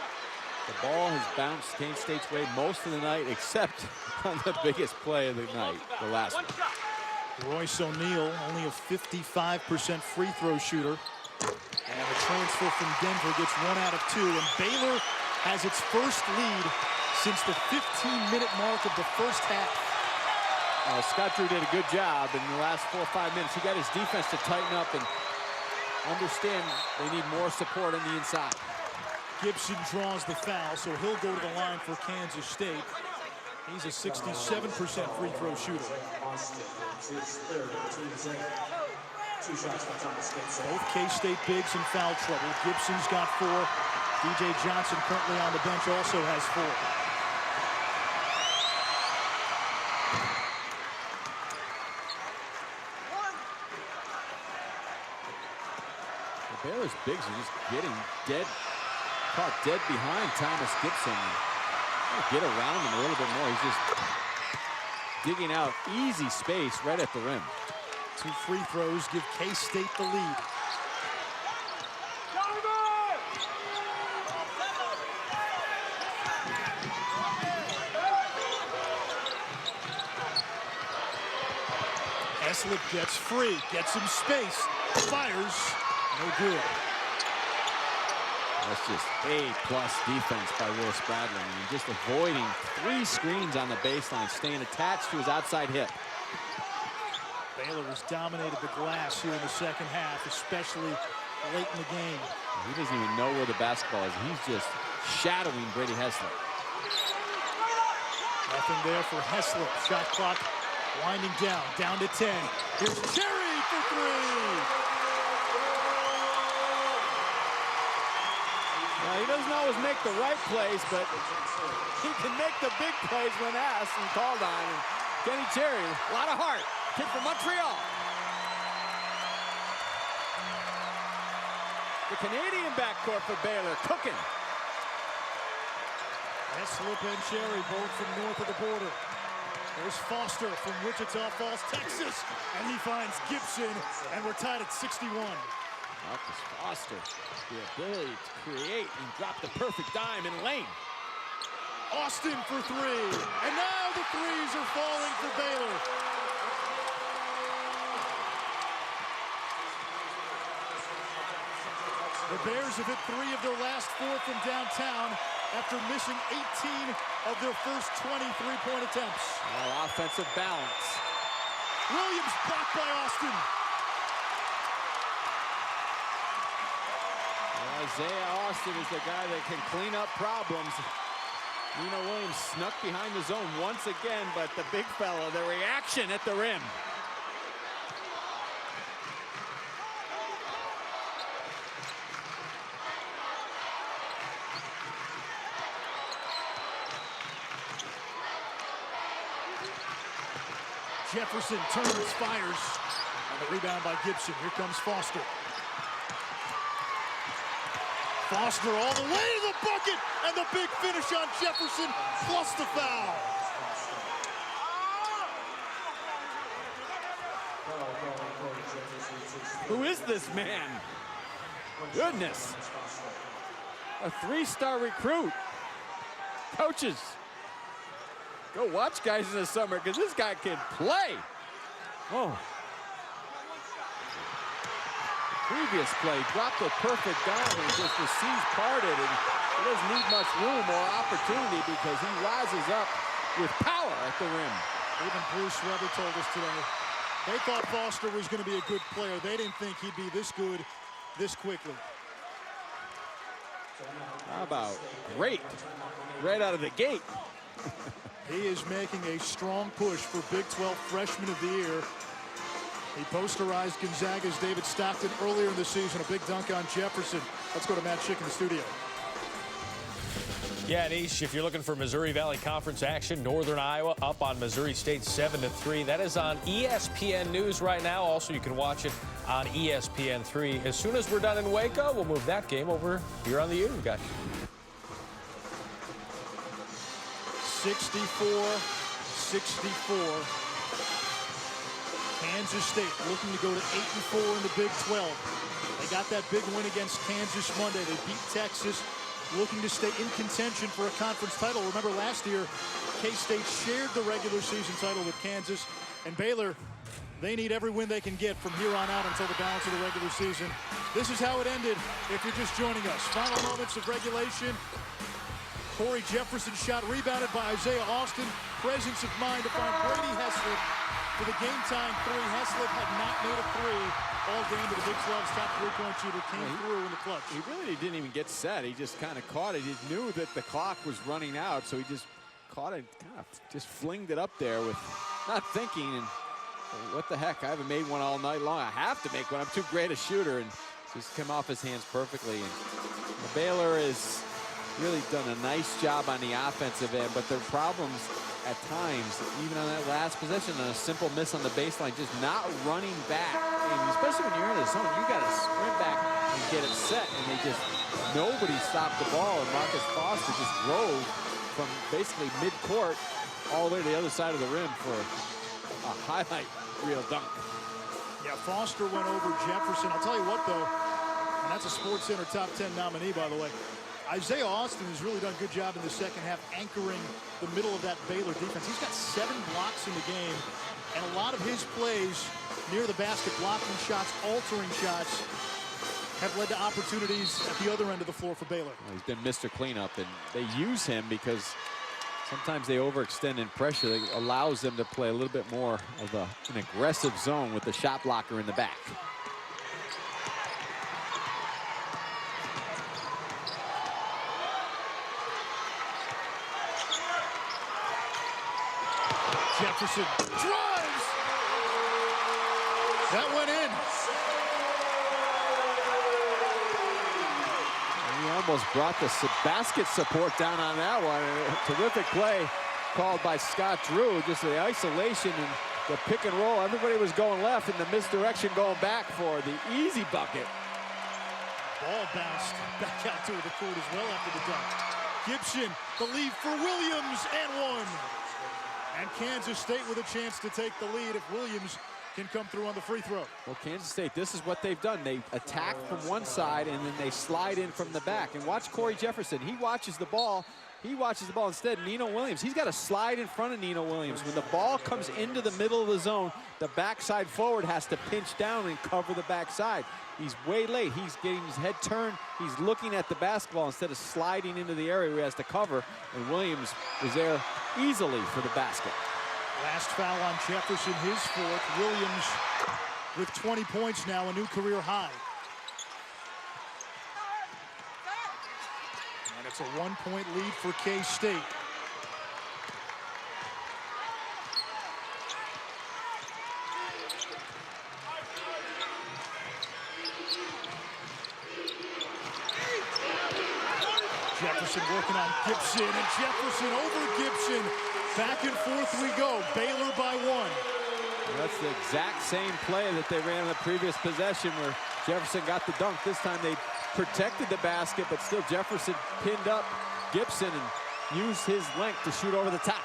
the ball has bounced K-State's way most of the night, except on the biggest play of the night, the last one. Royce O'Neal, only a 55% free throw shooter. And the transfer from Denver gets 1 out of 2. And Baylor has its first lead since the 15-minute mark of the first half. Scott Drew did a good job in the last 4 or 5 minutes. He got his defense to tighten up and understand they need more support on the inside. Gipson draws the foul, so he'll go to the line for Kansas State. He's a 67% free throw shooter. Both K-State bigs in foul trouble. Gipson's got 4. DJ Johnson currently on the bench also has 4. The Baylor's bigs are just getting caught dead behind Thomas Gipson. Get around him a little bit more. He's just digging out easy space right at the rim. 2 free throws give K-State the lead. Heslip gets free, gets some space, fires, no good. That's just A-plus defense by Will Spradlin. I mean, just avoiding 3 screens on the baseline, staying attached to his outside hip. Baylor has dominated the glass here in the second half, especially late in the game. He doesn't even know where the basketball is. He's just shadowing Brady Heslip. Nothing there for Heslip. Shot clock winding down to 10. Here's Cherry for 3. He doesn't always make the right plays, but he can make the big plays when asked and called on. And Kenny Cherry, a lot of heart. Kid from Montreal. The Canadian backcourt for Baylor, cooking. Heslip and Cherry both from north of the border. There's Foster from Wichita Falls, Texas, and he finds Gipson, and we're tied at 61. Marcus Foster, the ability to create and drop the perfect dime in the lane. Austin for 3, and now the 3s are falling for Baylor. The Bears have hit 3 of their last 4 from downtown after missing 18 of their first 20 three-point attempts. Well, offensive balance. Williams blocked by Austin. Isaiah Austin is the guy that can clean up problems. Nino Williams snuck behind the zone once again, but the big fella, the reaction at the rim. Jefferson turns, fires. And the rebound by Gipson. Here comes Foster. Foster all the way to the bucket, and the big finish on Jefferson, plus the foul. Who is this man? Goodness. A 3-star recruit. Coaches, go watch guys in the summer because this guy can play. Oh. Previous play, dropped a perfect down and just the seas parted, and he doesn't need much room or opportunity because he rises up with power at the rim. Even Bruce Weber told us today, they thought Foster was going to be a good player. They didn't think he'd be this good this quickly. How about great, right out of the gate. He is making a strong push for Big 12 Freshman of the Year. He posterized Gonzaga's David Stockton earlier in the season, a big dunk on Jefferson. Let's go to Matt Schick in the studio. Yeah, Nish, if you're looking for Missouri Valley Conference action, Northern Iowa up on Missouri State 7-3. That is on ESPN News right now. Also, you can watch it on ESPN3. As soon as we're done in Waco, we'll move that game over here on the U. Got 64-64. Kansas State looking to go to 8-4 in the Big 12. They got that big win against Kansas Monday. They beat Texas, looking to stay in contention for a conference title. Remember last year, K-State shared the regular season title with Kansas, and Baylor, they need every win they can get from here on out until the balance of the regular season. This is how it ended if you're just joining us. Final moments of regulation. Corey Jefferson shot rebounded by Isaiah Austin. Presence of mind to find Brady Heslip for the game-time three. Heslip had not made a three all game, but the Big 12's top three-point shooter came through in the clutch. He really didn't even get set. He just kind of caught it. He knew that the clock was running out, so he just caught it, kind of just flinged it up there with not thinking. And what the heck? I haven't made one all night long. I have to make one. I'm too great a shooter, and just came off his hands perfectly. And Baylor has really done a nice job on the offensive end, but their problems at times, even on that last possession, on a simple miss on the baseline, just not running back. And especially when you're in the zone, you got to sprint back and get it set. And they just, nobody stopped the ball. And Marcus Foster just drove from basically mid-court all the way to the other side of the rim for a highlight reel dunk. Yeah, Foster went over Jefferson. I'll tell you what, though, and that's a SportsCenter top 10 nominee, by the way. Isaiah Austin has really done a good job in the second half anchoring the middle of that Baylor defense. He's got 7 blocks in the game, and a lot of his plays near the basket, blocking shots, altering shots, have led to opportunities at the other end of the floor for Baylor. Well, he's been Mr. Cleanup, and they use him because sometimes they overextend in pressure. That allows them to play a little bit more of an aggressive zone with the shot blocker in the back. Jefferson drives. That went in. He almost brought the basket support down on that one. A terrific play called by Scott Drew. Just the isolation and the pick and roll. Everybody was going left and the misdirection going back for the easy bucket. Ball bounced back out to the court as well after the dunk. Gipson, the lead for Williams, and one. And Kansas State with a chance to take the lead if Williams can come through on the free throw. Well, Kansas State, this is what they've done. They attack from one side and then they slide in from the back. And watch Corey Jefferson. He watches the ball. He watches the ball instead. Nino Williams, he's got to slide in front of Nino Williams. When the ball comes into the middle of the zone, the backside forward has to pinch down and cover the backside. He's way late. He's getting his head turned. He's looking at the basketball instead of sliding into the area where he has to cover. And Williams was there easily for the basket. Last foul on Jefferson, his fourth. Williams with 20 points now, a new career high. And it's a 1-point lead for K-State. Jefferson working on Gipson, and Jefferson over Gipson. Back and forth we go. Baylor by 1. Well, that's the exact same play that they ran in the previous possession where Jefferson got the dunk. This time they protected the basket, but still Jefferson pinned up Gipson and used his length to shoot over the top.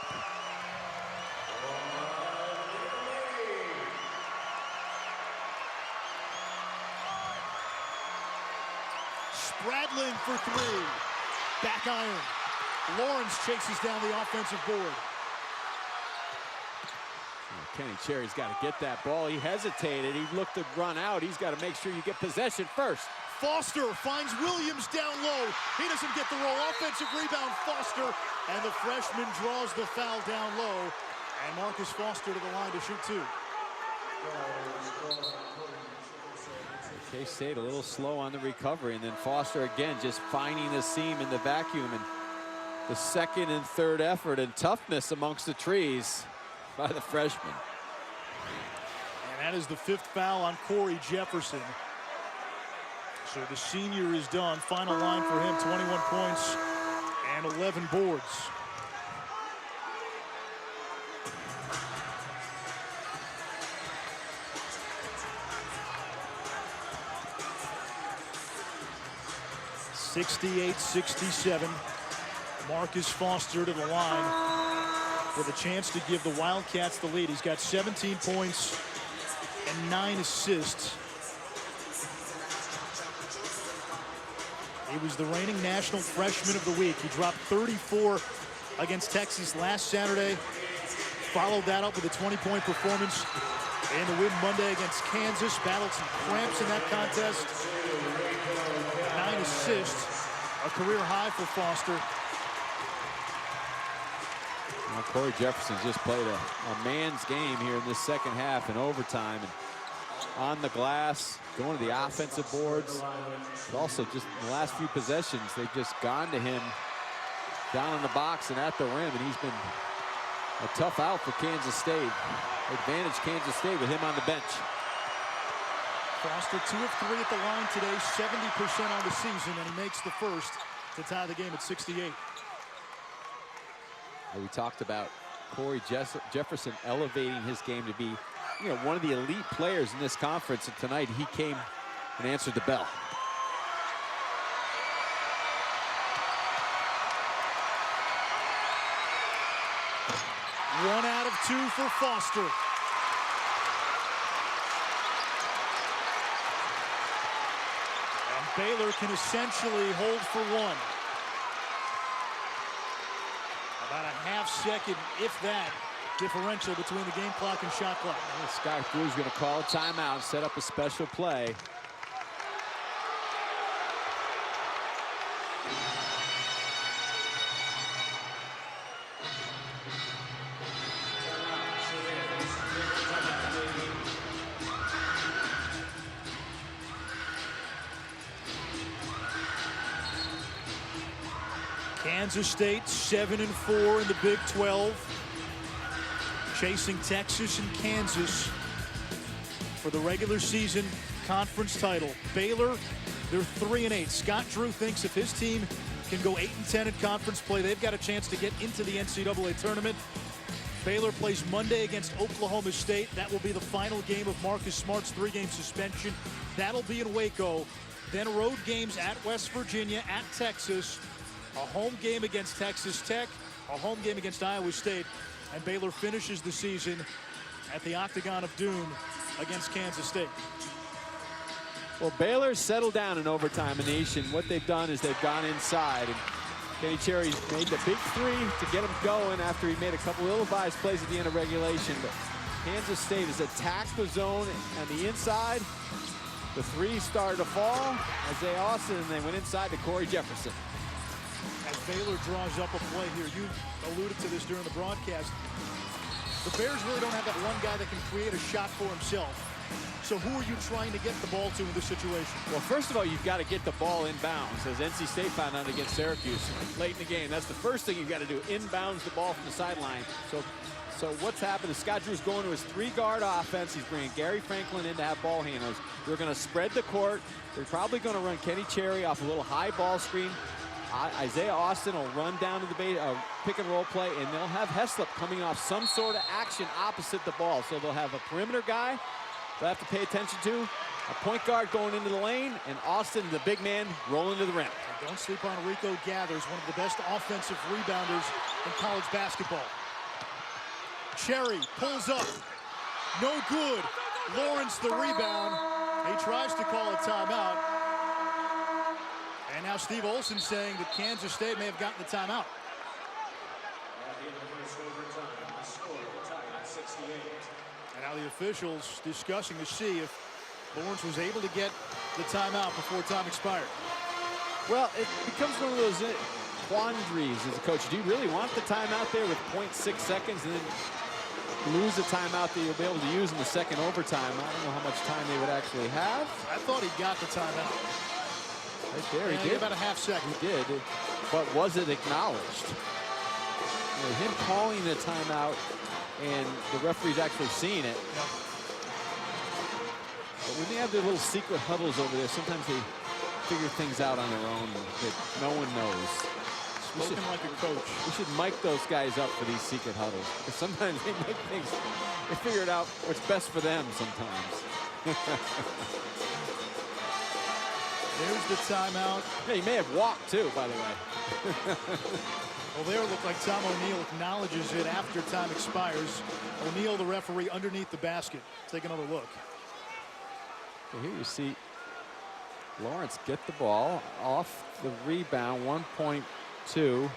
Spradling for three. Back iron. Lawrence chases down the offensive board. Kenny Cherry's got to get that ball. He hesitated. He looked to run out. He's got to make sure you get possession first. Foster finds Williams down low. He doesn't get the roll. Offensive rebound, Foster. And the freshman draws the foul down low. And Marcus Foster to the line to shoot two. K-State a little slow on the recovery. And then Foster again just finding the seam in the vacuum. And the second and third effort and toughness amongst the trees by the freshman. And that is the fifth foul on Corey Jefferson. So the senior is done. Final line for him, 21 points and 11 boards. (68-67). Marcus Foster to the line with a chance to give the Wildcats the lead. He's got 17 points and 9 assists. He was the reigning National Freshman of the Week. He dropped 34 against Texas last Saturday. Followed that up with a 20-point performance in the win Monday against Kansas. Battled some cramps in that contest. 9 assists, a career high for Foster. Well, Corey Jefferson just played a man's game here in this second half in overtime. And on the glass, going to the offensive boards, but also just in the last few possessions, they've just gone to him down in the box and at the rim, and he's been a tough out for Kansas State. Advantage Kansas State with him on the bench. Foster 2 of 3 at the line today, 70% on the season, and he makes the first to tie the game at 68. We talked about Corey Jefferson elevating his game to be, one of the elite players in this conference, and tonight he came and answered the bell. One out of 2 for Foster. And Baylor can essentially hold for one. About a half second, if that, differential between the game clock and shot clock. Scott Drew's going to call a timeout, set up a special play. Kansas State 7-4 in the Big 12. Chasing Texas and Kansas for the regular season conference title. Baylor, they're 3-8. Scott Drew thinks if his team can go 8-10 in conference play, they've got a chance to get into the NCAA tournament. Baylor plays Monday against Oklahoma State. That will be the final game of Marcus Smart's 3-game suspension. That'll be in Waco. Then road games at West Virginia, at Texas, a home game against Texas Tech, a home game against Iowa State, and Baylor finishes the season at the Octagon of Doom against Kansas State. Well, Baylor's settled down in overtime in the nation. What they've done is they've gone inside, and Kenny Cherry made the big three to get him going after he made a couple ill-advised plays at the end of regulation. But Kansas State has attacked the zone on the inside. The three started to fall. Isaiah Austin, and they went inside to Corey Jefferson. As Baylor draws up a play here, you alluded to this during the broadcast. The Bears really don't have that one guy that can create a shot for himself. So who are you trying to get the ball to in this situation? Well, first of all, you've got to get the ball inbounds, as NC State found out against Syracuse late in the game. That's the first thing you've got to do, inbounds the ball from the sideline. So what's happened is Scott Drew's going to his three-guard offense. He's bringing Gary Franklin in to have ball handlers. They're going to spread the court. They're probably going to run Kenny Cherry off a little high ball screen. Isaiah Austin will run down to the pick and roll play, and they'll have Heslop coming off some sort of action opposite the ball. So they'll have a perimeter guy they'll have to pay attention to, a point guard going into the lane, and Austin, the big man, rolling to the rim. And don't sleep on Rico Gathers, one of the best offensive rebounders in college basketball. Cherry pulls up. No good. Lawrence the rebound. He tries to call a timeout. And now Steve Olson saying that Kansas State may have gotten the timeout. At the end of the first overtime, the score tied at 68. And now the officials discussing to see if Lawrence was able to get the timeout before time expired. Well, it becomes one of those quandaries as a coach. Do you really want the timeout there with 0.6 seconds and then lose a timeout that you'll be able to use in the second overtime? I don't know how much time they would actually have. I thought he got the timeout. Right there, Yeah, he did. about a half second. He did, but was it acknowledged? You know, him calling the timeout and the referee's actually seeing it. Yeah. But when they have their little secret huddles over there, sometimes they figure things out on their own that no one knows. Spoken like a coach. We should mic those guys up for these secret huddles. Because sometimes they make things, they figure it out what's best for them sometimes. There's the timeout. Yeah, he may have walked too, by the way. Well, there it looked like Tom O'Neill acknowledges it after time expires. O'Neill, the referee, underneath the basket. Take another look. Here you see Lawrence get the ball off the rebound, 1.2,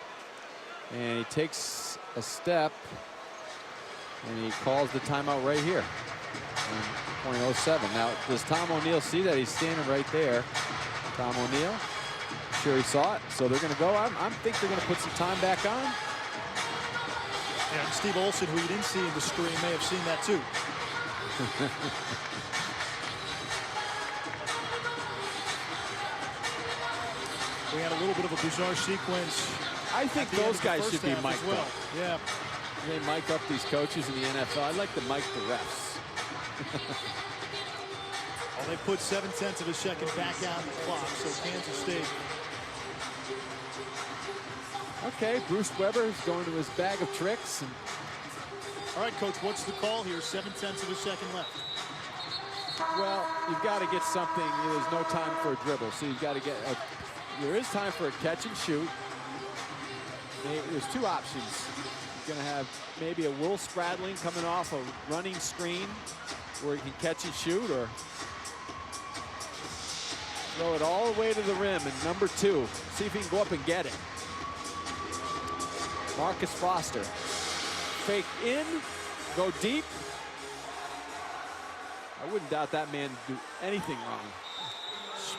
and he takes a step and he calls the timeout right here. 0.07. Now, does Tom O'Neill see that? He's standing right there. Tom O'Neill, sure he saw it. So they're going to go. I think they're going to put some time back on. Yeah, and Steve Olson, who you didn't see in the screen, may have seen that too. We had a little bit of a bizarre sequence. I think those guys should be mic'd well. up. Yeah. They mic up these coaches in the NFL. I'd like to mic the refs. Well, they put 0.7 of a second back on the clock, so Kansas State. Okay, Bruce Weber is going to his bag of tricks. And all right, Coach, what's the call here? 0.7 of a second left. well, you've got to get something. There's no time for a dribble, so you've got to get there is time for a catch and shoot. There's two options. You're going to have maybe a Will Spradling coming off a running screen where he can catch and shoot, or throw it all the way to the rim. And number two, see if he can go up and get it. Marcus Foster. Fake in, go deep. I wouldn't doubt that man do anything wrong.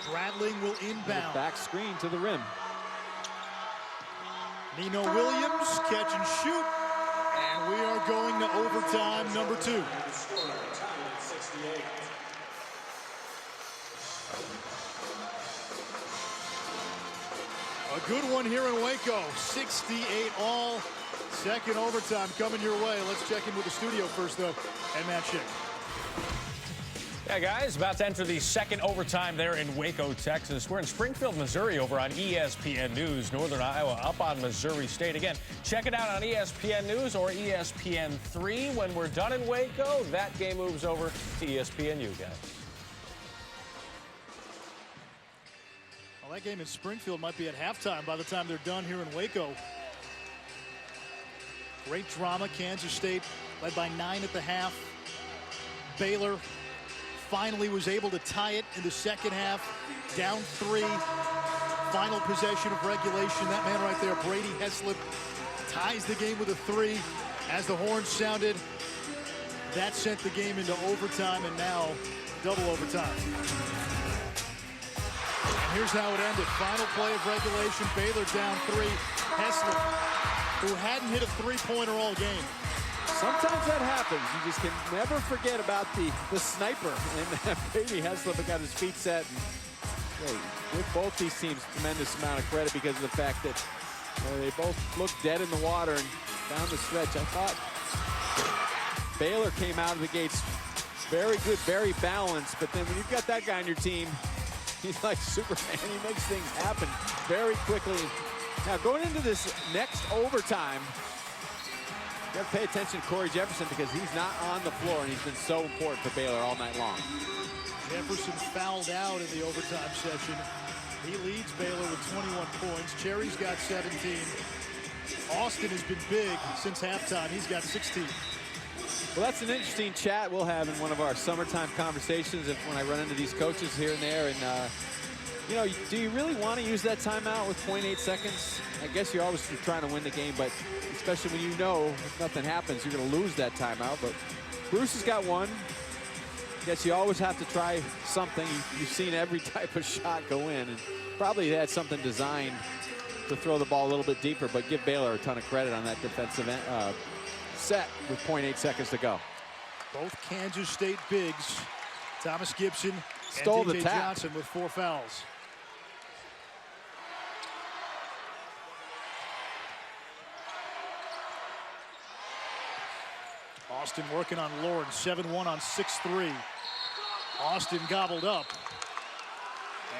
Spradling will inbound. Back screen to the rim. Nino Williams, catch and shoot. And we are going to overtime, number 2. The score tied at 68. A good one here in Waco. 68 all. Second overtime coming your way. Let's check in with the studio first, though. And Matt Schick. Yeah, guys, about to enter the second overtime there in Waco, Texas. We're in Springfield, Missouri, over on ESPN News. Northern Iowa up on Missouri State. Again, check it out on ESPN News or ESPN3. When we're done in Waco, that game moves over to ESPNU, guys. Well, that game in Springfield might be at halftime by the time they're done here in Waco. Great drama. Kansas State led by 9 at the half. Baylor finally was able to tie it in the second half. Down 3. Final possession of regulation. That man right there, Brady Heslip, ties the game with a 3. As the horns sounded, that sent the game into overtime, and now double overtime. And here's how it ended. Final play of regulation. Baylor down 3. Heslip, who hadn't hit a three-pointer all game. Sometimes that happens. You just can never forget about the sniper. And Brady Heslip got his feet set. And, give both these teams a tremendous amount of credit because of the fact that they both looked dead in the water and down the stretch. I thought Baylor came out of the gates very good, very balanced. But then when you've got that guy on your team, he's like Superman. He makes things happen very quickly. Now going into this next overtime, you have to pay attention to Corey Jefferson because he's not on the floor, and he's been so important for Baylor all night long. Jefferson fouled out in the overtime session. He leads Baylor with 21 points. Cherry's got 17. Austin has been big since halftime. He's got 16. Well, that's an interesting chat we'll have in one of our summertime conversations when I run into these coaches here and there. And You know, do you really want to use that timeout with 0.8 seconds? I guess you're always trying to win the game, but especially when you know if nothing happens, you're going to lose that timeout. But Bruce has got one. I guess you always have to try something. You've seen every type of shot go in, and probably had something designed to throw the ball a little bit deeper, but give Baylor a ton of credit on that defensive set with 0.8 seconds to go. Both Kansas State bigs, Thomas Gipson Stole and the DJ tap. Johnson with 4 fouls. Austin working on Lawrence, 7-1 on 6-3. Austin gobbled up.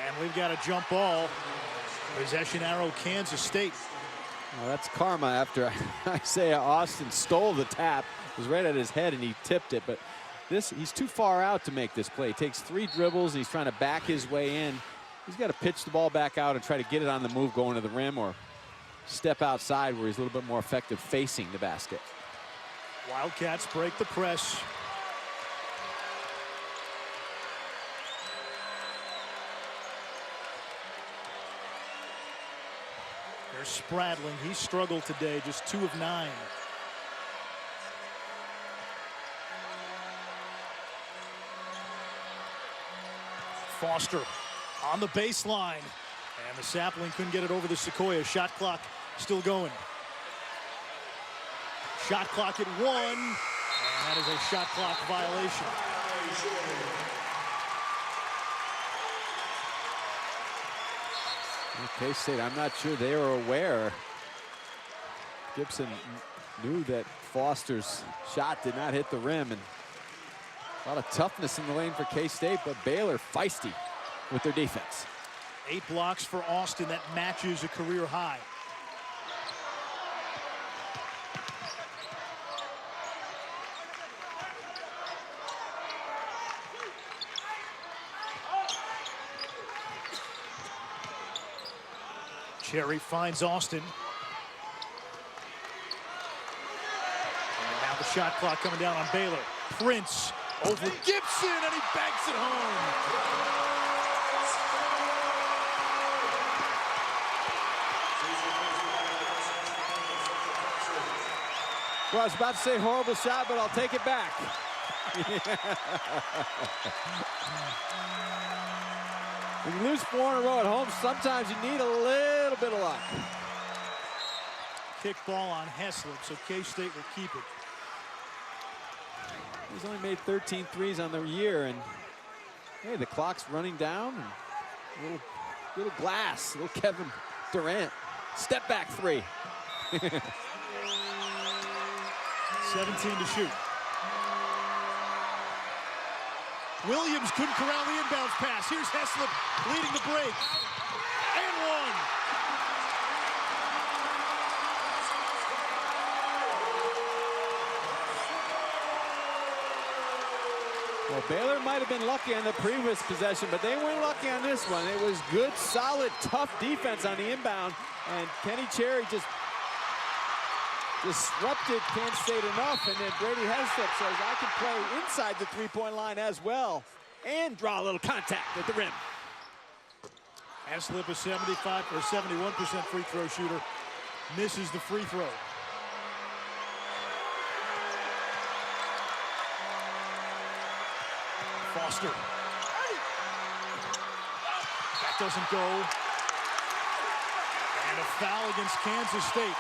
And we've got a jump ball. Possession arrow, Kansas State. Well, that's karma after Isaiah Austin stole the tap. It was right at his head and he tipped it, but he's too far out to make this play. He takes 3 dribbles and he's trying to back his way in. He's got to pitch the ball back out and try to get it on the move going to the rim, or step outside where he's a little bit more effective facing the basket. Wildcats break the press. There's Spradling. He struggled today, just 2 of 9. Foster on the baseline. And the Sapling couldn't get it over the Sequoia. Shot clock still going. Shot clock at 1. And that is a shot clock violation. K-State, I'm not sure they were aware. Gipson knew that Foster's shot did not hit the rim, and a lot of toughness in the lane for K-State, but Baylor feisty with their defense. 8 blocks for Austin. That matches a career high. Cherry finds Austin. And now the shot clock coming down on Baylor. Prince over Gipson, and he banks it home. Well, I was about to say horrible shot, but I'll take it back. When you lose 4 in a row at home, sometimes you need a little bit of luck. Kick ball on Heslip, so K-State will keep it. He's only made 13 threes on the year, and hey, the clock's running down. And little glass, little Kevin Durant. Step back 3. 17 to shoot. Williams couldn't corral the inbounds pass. Here's Heslip leading the break. And 1. Well, Baylor might have been lucky on the previous possession, but they weren't lucky on this one. It was good, solid, tough defense on the inbound, and Kenny Cherry just disrupted Kansas State enough, and then Brady Heslip says, I can play inside the 3-point line as well and draw a little contact at the rim. Heslip, a 75 or 71% free throw shooter, misses the free throw. Foster. That doesn't go. And a foul against Kansas State.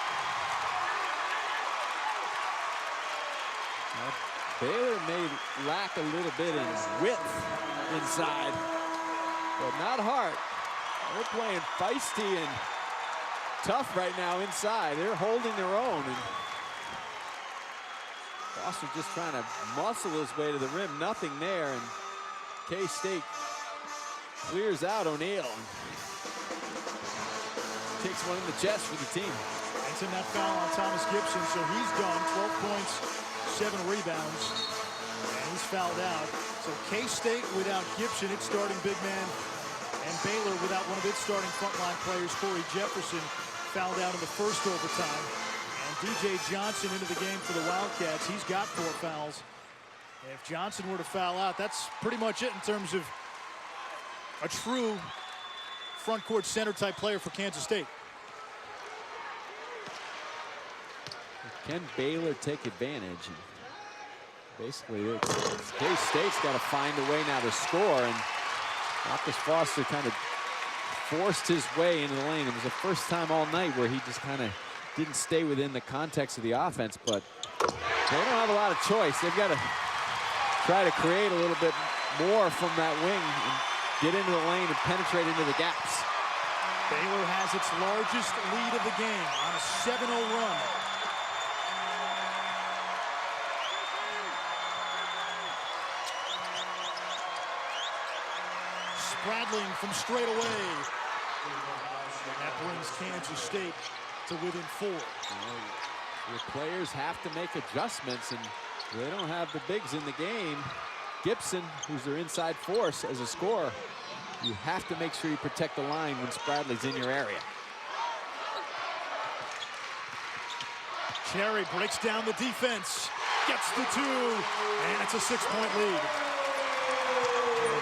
Baylor may lack a little bit in width inside, but not heart. They're playing feisty and tough right now inside. They're holding their own. And Foster just trying to muscle his way to the rim. Nothing there, and K-State clears out O'Neal. Takes one in the chest for the team. That's in that foul on Thomas Gipson, so he's gone. 12 points, 7 rebounds, and he's fouled out. So K-State without Gipson, its starting big man, and Baylor without one of its starting frontline players, Corey Jefferson, fouled out in the first overtime. And DJ Johnson into the game for the Wildcats. He's got 4 fouls. And if Johnson were to foul out, that's pretty much it in terms of a true front court center type player for Kansas State. Can Baylor take advantage? Basically, K-State's got to find a way now to score, and Marcus Foster kind of forced his way into the lane. It was the first time all night where he just kind of didn't stay within the context of the offense, but they don't have a lot of choice. They've got to try to create a little bit more from that wing and get into the lane and penetrate into the gaps. Baylor has its largest lead of the game on a 7-0 run. Spradling from straight away. And that brings Kansas State to within 4. Your players have to make adjustments, and they don't have the bigs in the game. Gipson, who's their inside force as a scorer, you have to make sure you protect the line when Spradley's in your area. Cherry breaks down the defense, gets the 2, and it's a 6-point lead.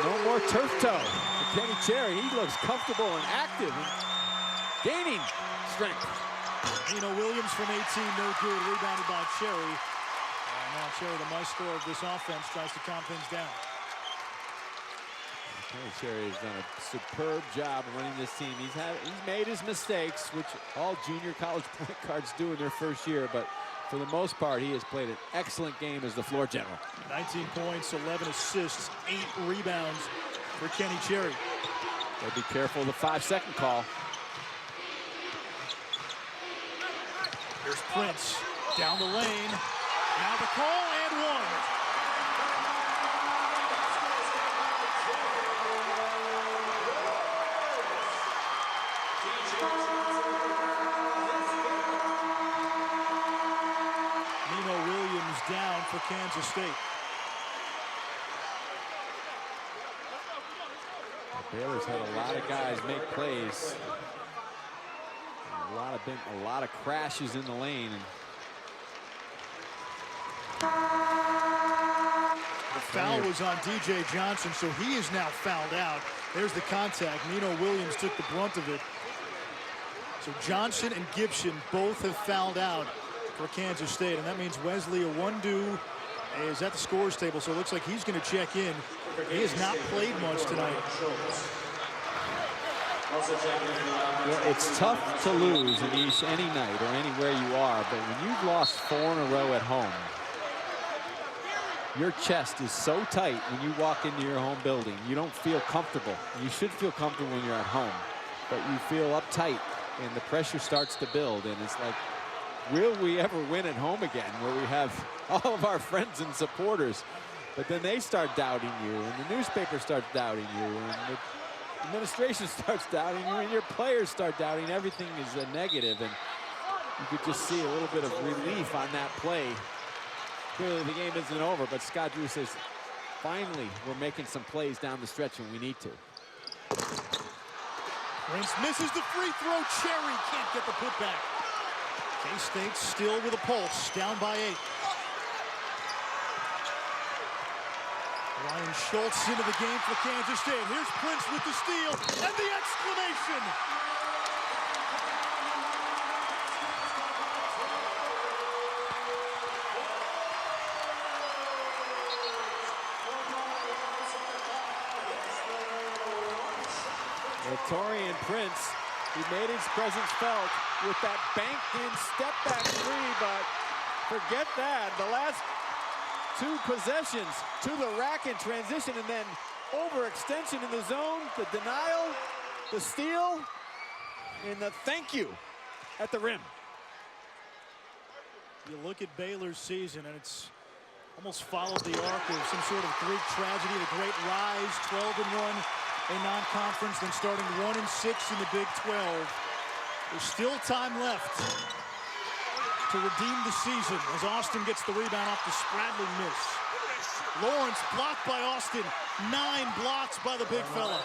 No more turf toe for Kenny Cherry. He looks comfortable and active and gaining strength. Nino Williams from 18, no good, rebounded by Cherry. Now Cherry, the maestro of this offense, tries to calm things down. Kenny Cherry has done a superb job running this team. He's made his mistakes, which all junior college point guards do in their first year, but for the most part, he has played an excellent game as the floor general. 19 points, 11 assists, 8 rebounds for Kenny Cherry. Gotta be careful of the 5-second call. Here's Prince down the lane. Now the call and 1. Nino Williams down for Kansas State. Baylor's had a lot of guys make plays. A lot of crashes in the lane. And the foul was on DJ Johnson, so he is now fouled out. There's the contact. Nino Williams took the brunt of it. So Johnson and Gipson both have fouled out for Kansas State, and that means Wesley Iwundu is at the scores table, so it looks like he's going to check in. He has not played much tonight. Well, it's tough to lose in any night or anywhere you are, but when you've lost 4 in a row at home, your chest is so tight when you walk into your home building. You don't feel comfortable. You should feel comfortable when you're at home, but you feel uptight, and the pressure starts to build, and it's like, will we ever win at home again, where we have all of our friends and supporters, but then they start doubting you, and the newspaper starts doubting you, and the administration starts doubting you, and your players start doubting. Everything is a negative, and you could just see a little bit of relief on that play. Clearly the game isn't over, but Scott Drew says, finally, we're making some plays down the stretch when we need to. Prince misses the free throw. Cherry can't get the putback. K-State still with a pulse, down by 8. Ryan Schultz into the game for Kansas State. Here's Prince with the steal and the exclamation. Torian Prince, he made his presence felt with that banked-in step-back 3, but forget that. The last 2 possessions to the rack in transition, and then overextension in the zone, the denial, the steal, and the thank you at the rim. You look at Baylor's season, and it's almost followed the arc of some sort of Greek tragedy, the great rise, 12-1 in non-conference, then starting 1-6 in the Big 12. There's still time left to redeem the season as Austin gets the rebound off the Spradling miss. Lawrence blocked by Austin. 9 blocks by the big fella.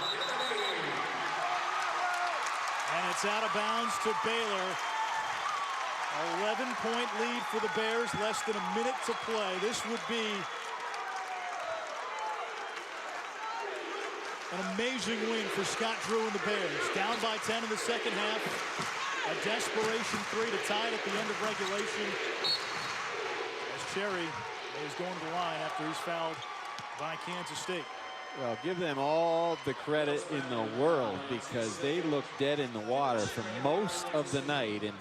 And it's out of bounds to Baylor. 11-point lead for the Bears, less than a minute to play. This would be An amazing win for Scott Drew and the Bears. Down by 10 in the second half. A desperation 3 to tie it at the end of regulation. As Cherry is going to the line after he's fouled by Kansas State. Well, give them all the credit in the world because they looked dead in the water for most of the night. And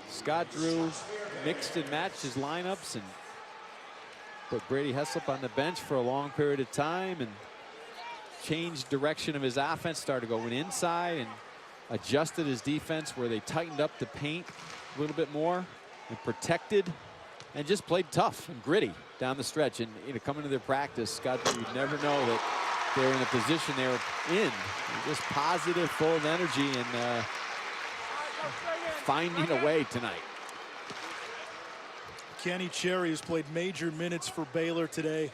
Scott Drew mixed and matched his lineups and put Brady Heslop on the bench for a long period of time and changed direction of his offense, started going inside and adjusted his defense where they tightened up the paint a little bit more and protected and just played tough and gritty down the stretch. And coming to their practice, Scott, you'd never know that they were in the position they were in. Just positive, full of energy, and finding a way tonight. Kenny Cherry has played major minutes for Baylor today.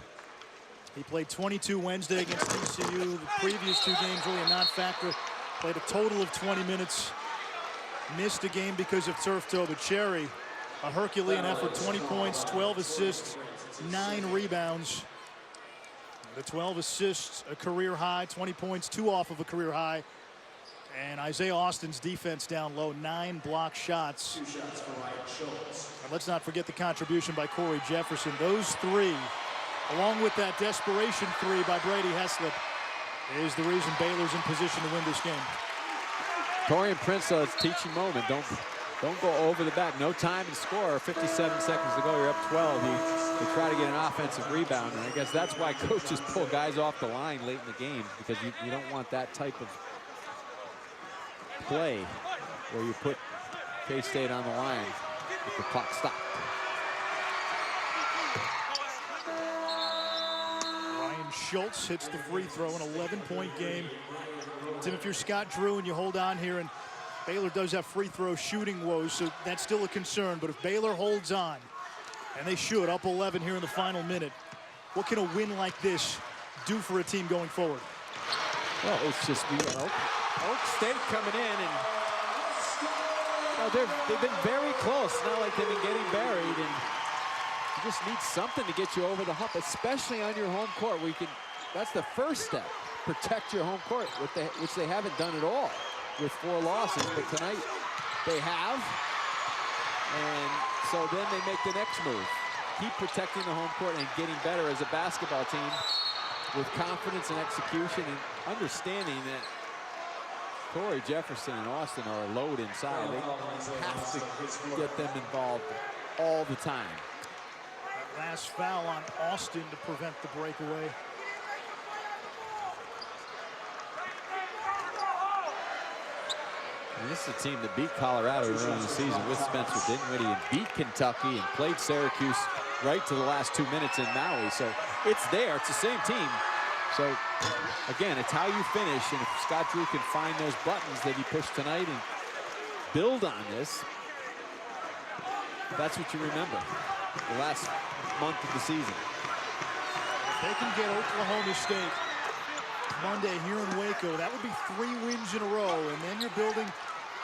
He played 22 Wednesday against TCU. The previous 2 games really a non-factor. Played a total of 20 minutes. Missed a game because of turf toe, but Cherry, a Herculean effort, 20 points, 12 assists, 9 rebounds. The 12 assists, a career high, 20 points, 2 off of a career high. And Isaiah Austin's defense down low, 9 block shots. And let's not forget the contribution by Corey Jefferson. Those 3, along with that desperation 3 by Brady Heslop, is the reason Baylor's in position to win this game. Torian Prince, though, it's a teaching moment. Don't go over the back. No time to score. 57 seconds to go. You're up 12. You try to get an offensive rebound, and I guess that's why coaches pull guys off the line late in the game, because you don't want that type of play where you put K-State on the line with the clock stopped. Ryan Schultz hits the free throw, an 11-point game. Tim, if you're Scott Drew and you hold on here, and Baylor does have free throw shooting woes, so that's still a concern. But if Baylor holds on, and they should, up 11 here in the final minute, what can a win like this do for a team going forward? Well, it's just, Oak State coming in, and they've been very close. It's not like they've been getting buried, and you just need something to get you over the hump, especially on your home court. That's the first step. Protect your home court, which they haven't done at all with 4 losses, but tonight they have. And so then they make the next move. Keep protecting the home court and getting better as a basketball team with confidence and execution and understanding that Corey Jefferson and Austin are a load inside. They have to get them involved all the time. That last foul on Austin to prevent the breakaway. And this is a team that beat Colorado early in the season with Spencer Dinwiddie and beat Kentucky and played Syracuse right to the last 2 minutes in Maui. So it's there. It's the same team. So, again, it's how you finish. And if Scott Drew can find those buttons that he pushed tonight and build on this, that's what you remember the last month of the season. If they can get Oklahoma State Monday here in Waco, that would be 3 wins in a row, and then you're building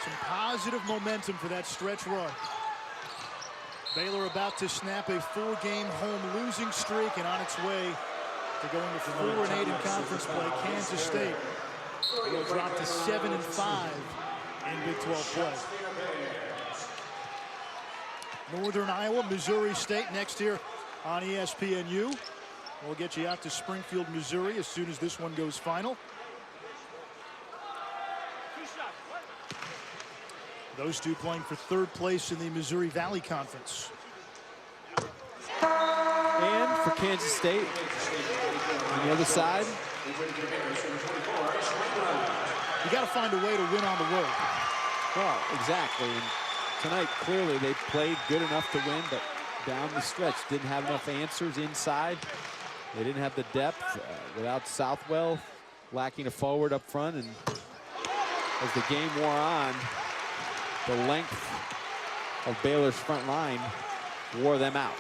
some positive momentum for that stretch run. Baylor about to snap a 4-game home losing streak and on its way to going to 4-8 in conference play. Kansas State will drop to 7-5 in Big 12 play. Northern Iowa, Missouri State next here on ESPNU. We'll get you out to Springfield, Missouri as soon as this one goes final. Those 2 playing for 3rd place in the Missouri Valley Conference. And for Kansas State, on the other side, you got to find a way to win on the road. Well, exactly. And tonight, clearly, they played good enough to win, but down the stretch, didn't have enough answers inside. They didn't have the depth without Southwell lacking a forward up front. And as the game wore on, the length of Baylor's front line wore them out.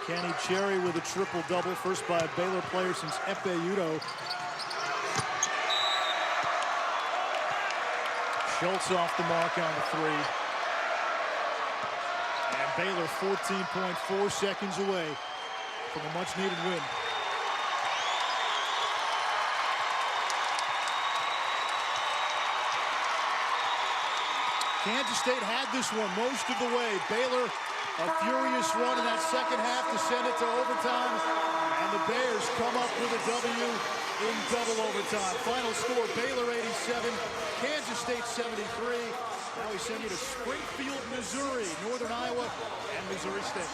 Kenny Cherry with a triple-double, first by a Baylor player since Efe Udoh. Schultz off the mark on the 3. And Baylor 14.4 seconds away from a much-needed win. Kansas State had this one most of the way. Baylor, a furious run in that second half to send it to overtime. And the Bears come up with a W in double overtime. Final score, Baylor 87, Kansas State 73. Now we send you to Springfield, Missouri, Northern Iowa, and Missouri State.